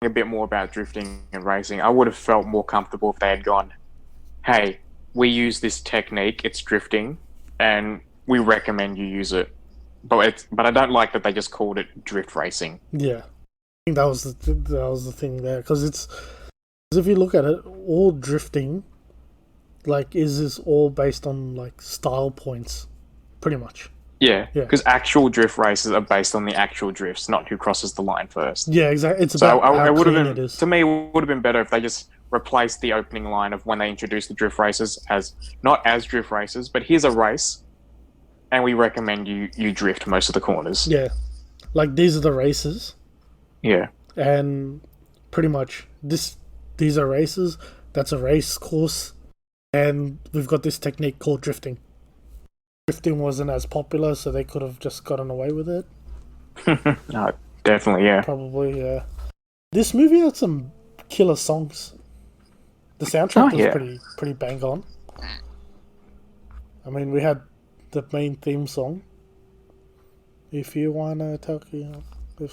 a bit more about drifting and racing, I would have felt more comfortable if they had gone, hey, we use this technique, it's drifting, and we recommend you use it. But I don't like that they just called it drift racing. Yeah, I think that was the thing there, because if you look at it, all drifting, like, is all based on like style points, pretty much. Yeah, Yeah. because actual drift races are based on the actual drifts, not who crosses the line first. Yeah, exactly. It's So about I how would have clean been, it is. to me, it would have been better if they just replaced the opening line of when they introduced the drift races as not as drift races, but here's a race, and we recommend you drift most of the corners. Yeah, like these are the races, Yeah. and pretty much these are races. That's a race course, and we've got this technique called drifting. Drifting wasn't as popular, so they could have just gotten away with it. No, definitely, yeah. Probably, yeah. This movie had some killer songs. The soundtrack was pretty bang on. I mean, we had the main theme song. If you wanna talk, when you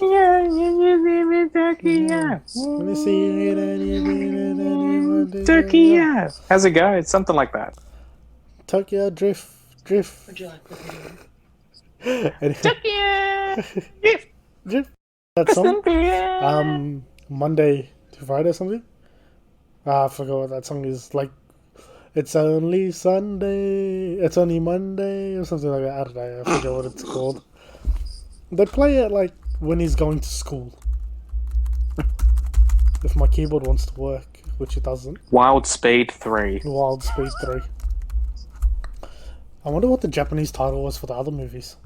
see it and you mean it and you want to Turkey, yeah. How's it go? It's something like that. Tokyo Drift. Would you like Drift. That song. Monday to Friday or something. I forgot what that song is. Like, it's only Sunday. It's only Monday or something like that. I don't know. I forget what it's called. They play it like when he's going to school. If my keyboard wants to work, which it doesn't. Wild Speed 3. Wild Speed 3. I wonder what the Japanese title was for the other movies.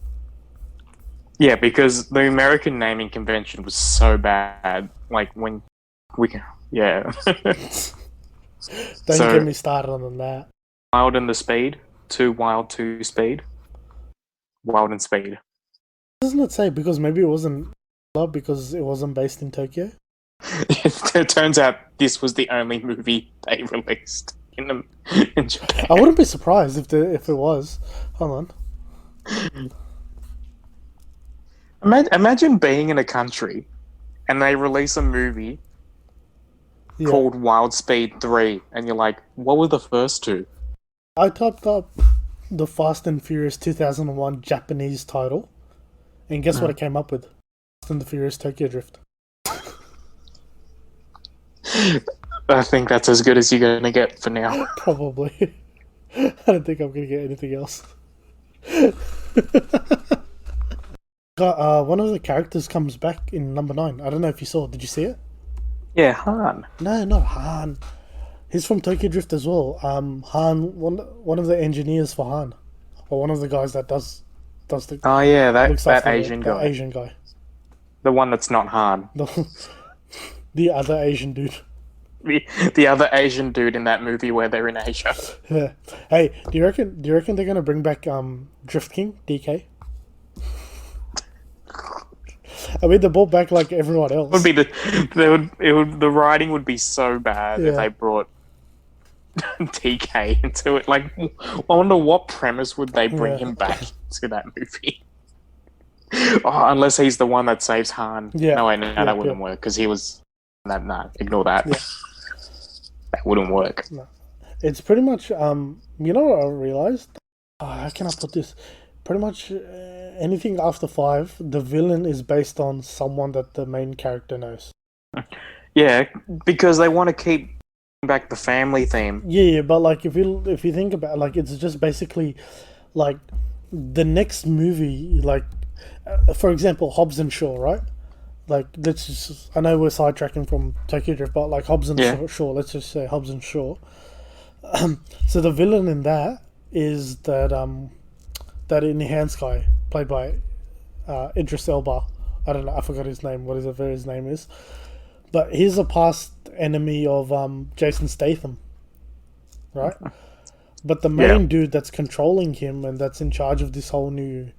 Yeah, because the American naming convention was so bad. Like when we can, yeah. Don't get So me started on that. Wild and the Speed, Too Wild, Too Speed, Wild and Speed. Doesn't it say because maybe it wasn't because it wasn't based in Tokyo? It turns out this was the only movie they released in Japan. I wouldn't be surprised if it was. Hold on. Imagine being in a country and they release a movie Yeah. called Wild Speed 3, and you're like, what were the first two? I typed up the Fast and Furious 2001 Japanese title, and guess what it came up with? Fast and the Furious Tokyo Drift. I think that's as good as you're going to get for now. Probably. I don't think I'm going to get anything else. One of the characters comes back in number 9. I don't know if you saw. Did you see it? Yeah, Han. No, not Han. He's from Tokyo Drift as well. Han, one of the engineers for Han, or one of the guys that does the. Oh yeah, looks that after Asian the guy. Asian guy. The one that's not Han. The other Asian dude. The other Asian dude in that movie where they're in Asia. Yeah. Hey, do you reckon they're gonna bring back Drift King DK? I mean, they brought back like everyone else. Would be the writing would be so bad if Yeah. they brought TK into it. Like, I wonder what premise would they bring him back to that movie? Oh, unless he's the one that saves Han. Yeah. No, wait, Yeah, that wouldn't work because he was. Nah, ignore that. Yeah. That wouldn't work. It's pretty much you know what I realized? How can I put this? Pretty much anything after 5, the villain is based on someone that the main character knows. Yeah, because they want to keep back the family theme. Yeah, but like if you think about it, like it's just basically like the next movie, like for example, Hobbs and Shaw, right? Like let's just, I know we're sidetracking from Tokyo Drift, but like Hobbs and Shaw, let's just say Hobbs and Shaw. So the villain in that is that enhanced guy played by Idris Elba. I don't know, I forgot his name. What his name is? But he's a past enemy of Jason Statham, right? But the main dude that's controlling him and that's in charge of this whole new,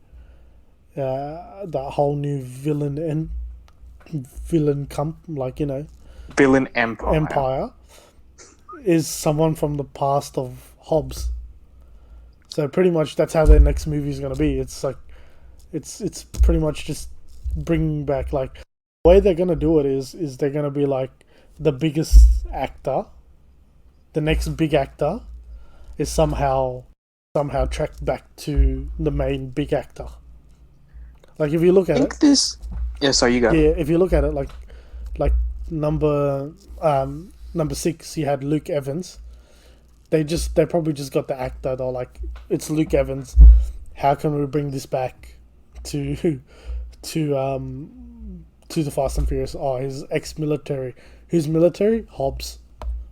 that whole new villain villain empire is someone from the past of Hobbs. So pretty much that's how their next movie is gonna be. It's like, it's pretty much just bringing back like the way they're gonna do it is they're gonna be like the biggest actor, the next big actor, is somehow tracked back to the main big actor. Like if you look at it, this. Yeah, so you go. yeah, if you look at it, like number 6, you had Luke Evans. They probably just got the actor. They're like, it's Luke Evans. How can we bring this back to the Fast and Furious? Oh, he's ex-military. Who's military? Hobbs.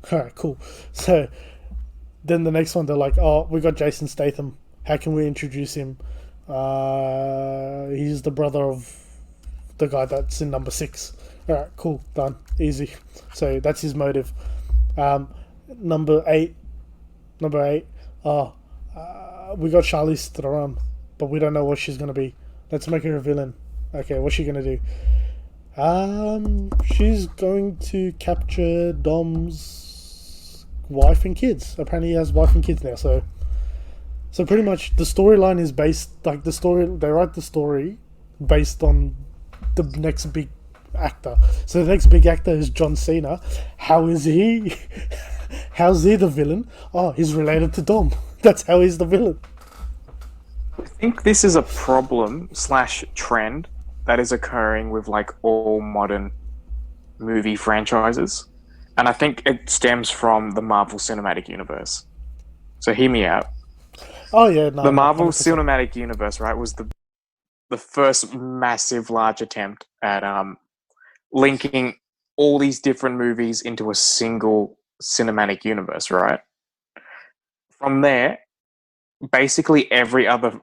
Alright, cool. So then the next one, they're like, oh, we got Jason Statham. How can we introduce him? He's the brother of the guy that's in number 6. Alright, cool, done, easy. So that's his motive. Number 8. We got Charlize Theron, but we don't know what she's gonna be. Let's make her a villain. Okay, what's she gonna do? She's going to capture Dom's wife and kids. Apparently he has wife and kids now, so pretty much the storyline is based, like they write the story based on the next big actor. So the next big actor is John Cena. How is he? How's he the villain? Oh, he's related to Dom. That's how he's the villain. I think this is a problem / trend that is occurring with like all modern movie franchises. And I think it stems from the Marvel Cinematic Universe. So hear me out. Oh yeah, no, The Marvel 100%. Cinematic Universe, right, was the first massive large attempt at linking all these different movies into a single cinematic universe, right? From there, basically every other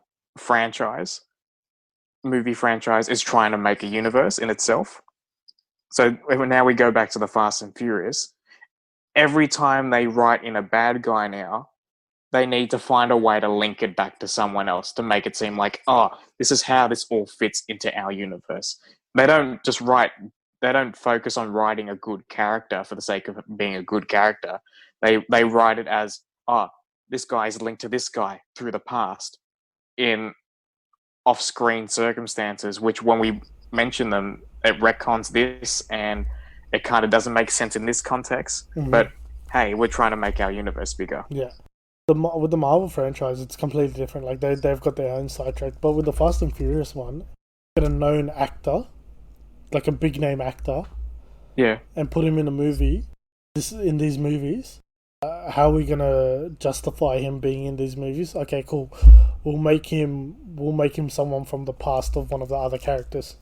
movie franchise, is trying to make a universe in itself. So now we go back to the Fast and Furious. Every time they write in a bad guy now, they need to find a way to link it back to someone else to make it seem like, oh, this is how this all fits into our universe. They don't focus on writing a good character for the sake of being a good character. They write it as, oh, this guy is linked to this guy through the past in off-screen circumstances, which when we mention them, it retcons this and it kind of doesn't make sense in this context. Mhm. But hey, we're trying to make our universe bigger. Yeah. With the Marvel franchise, it's completely different. Like they've got their own sidetrack. But with the Fast and Furious one, get a known actor, like a big name actor, Yeah. and put him in a movie. In these movies, how are we gonna justify him being in these movies? Okay, cool. We'll make him someone from the past of one of the other characters.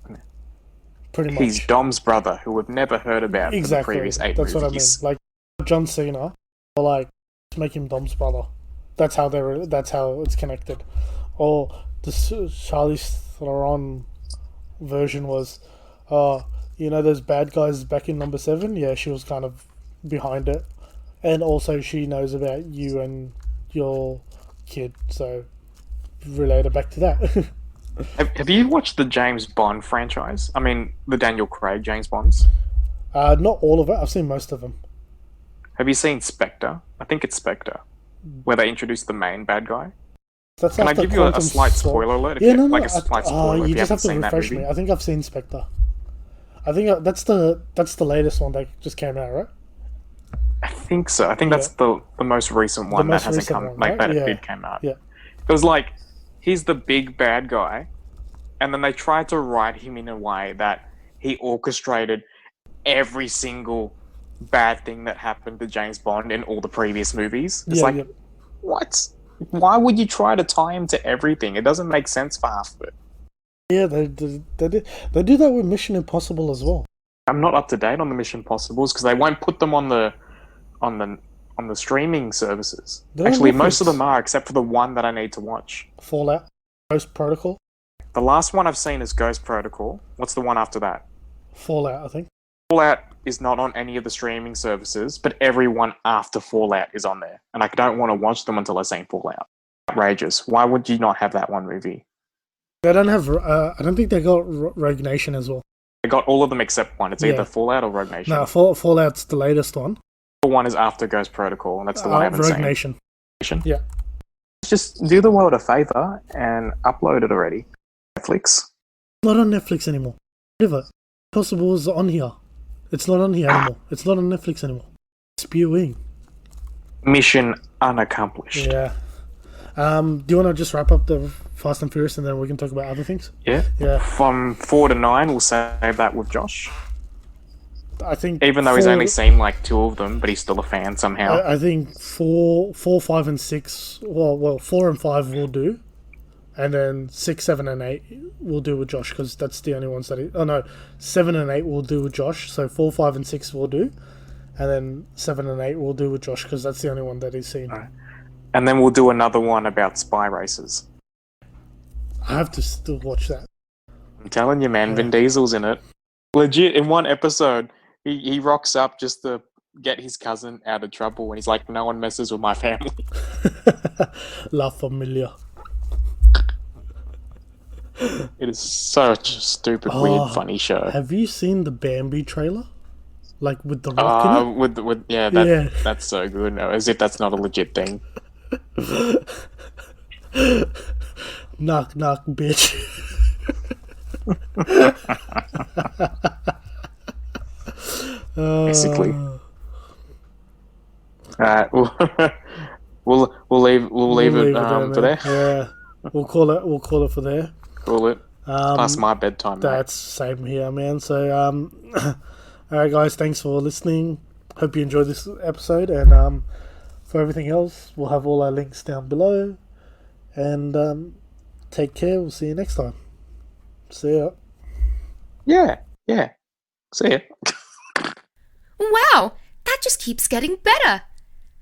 Pretty much. He's Dom's brother, who we've never heard about for the Exactly. previous 8 That's movies. what I mean. Like John Cena, or like just make him Dom's brother. That's how it's connected. Or the Charlize Theron version was, those bad guys back in number 7. Yeah, she was kind of behind it, and also she knows about you and your kid, so relate it back to that. Have you watched the James Bond franchise? I mean, the Daniel Craig James Bonds? Not all of it. I've seen most of them. Have you seen Spectre? I think it's Spectre, where they introduce the main bad guy. That's Can I after give you a Quantum slight Sol- spoiler alert? Yeah, A slight spoiler if you you just haven't have to seen that refresh movie. me. I think I've seen Spectre. I think that's the latest one that just came out, right? I think so. I think that's the most recent one most that hasn't recent come, one, like right? that Yeah. it came out. Yeah. It was like, he's the big bad guy, and then they tried to write him in a way that he orchestrated every single bad thing that happened to James Bond in all the previous movies. It's what? Why would you try to tie him to everything? It doesn't make sense for half of it. Yeah, they do that with Mission Impossible as well. I'm not up to date on the Mission Possibles because they won't put them on the streaming services. They're on Actually, most of Netflix. them are, except for the one that I need to watch. Fallout, Ghost Protocol, The last one I've seen is Ghost Protocol. What's the one after that? Fallout, I think. Fallout is not on any of the streaming services, but everyone after Fallout is on there. And I don't want to watch them until I've seen Fallout. Outrageous. Why would you not have that one movie? They don't have. I don't think they got Rogue Nation as well. They got all of them except one. It's Yeah. either Fallout or Rogue Nation. No, Fallout's the latest one. The one is after Ghost Protocol, and that's the one I haven't Rogue seen. Nation. Yeah. Just do the world a favor and upload it already. Netflix. It's not on Netflix anymore. Never. Possible is on here. It's not on here anymore. It's not on Netflix anymore. Spewing. Mission unaccomplished. Yeah. Do you want to just wrap up the Fast and Furious and then we can talk about other things? Yeah. Yeah. From 4 to 9, we'll save that with Josh. I think Even though he's only seen like 2 of them, but he's still a fan somehow. I think 4, 5, and 6. Well, 4 and 5 will do, and then 6, 7, and 8 we'll do with Josh because that's the only ones that. 7 and 8 we'll do with Josh. So 4, 5, and 6 we'll do, and then 7 and 8 we'll do with Josh because that's the only one that he's seen. Right. And then we'll do another one about spy races. I have to still watch that. I'm telling you, man, Vin Diesel's in it. Legit, in one episode, he rocks up just to get his cousin out of trouble, and he's like, no one messes with my family. La Familia. It is such a stupid, weird, funny show. Have you seen the Bambi trailer? Like with the rock in it? That's so good. No, as if that's not a legit thing. Knock, knock, bitch. Basically. Alright, we'll leave it there, for there. Yeah, we'll call it for there. Call it. Past my bedtime. That's same here, man. So, all right, guys, thanks for listening. Hope you enjoyed this episode, and for everything else, we'll have all our links down below. And take care. We'll see you next time. See ya. Yeah. See ya. Wow, that just keeps getting better.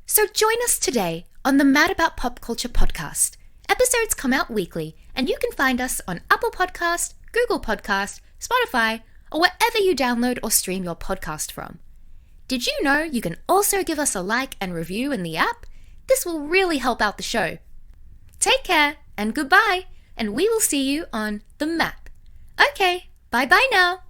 So join us today on the Mad About Pop Culture podcast Episodes come out weekly, and you can find us on Apple Podcast, Google Podcast, Spotify, or wherever you download or stream your podcast from. Did you know you can also give us a like and review in the app? This will really help out the show. Take care and goodbye, and we will see you on the map. Okay, bye-bye now.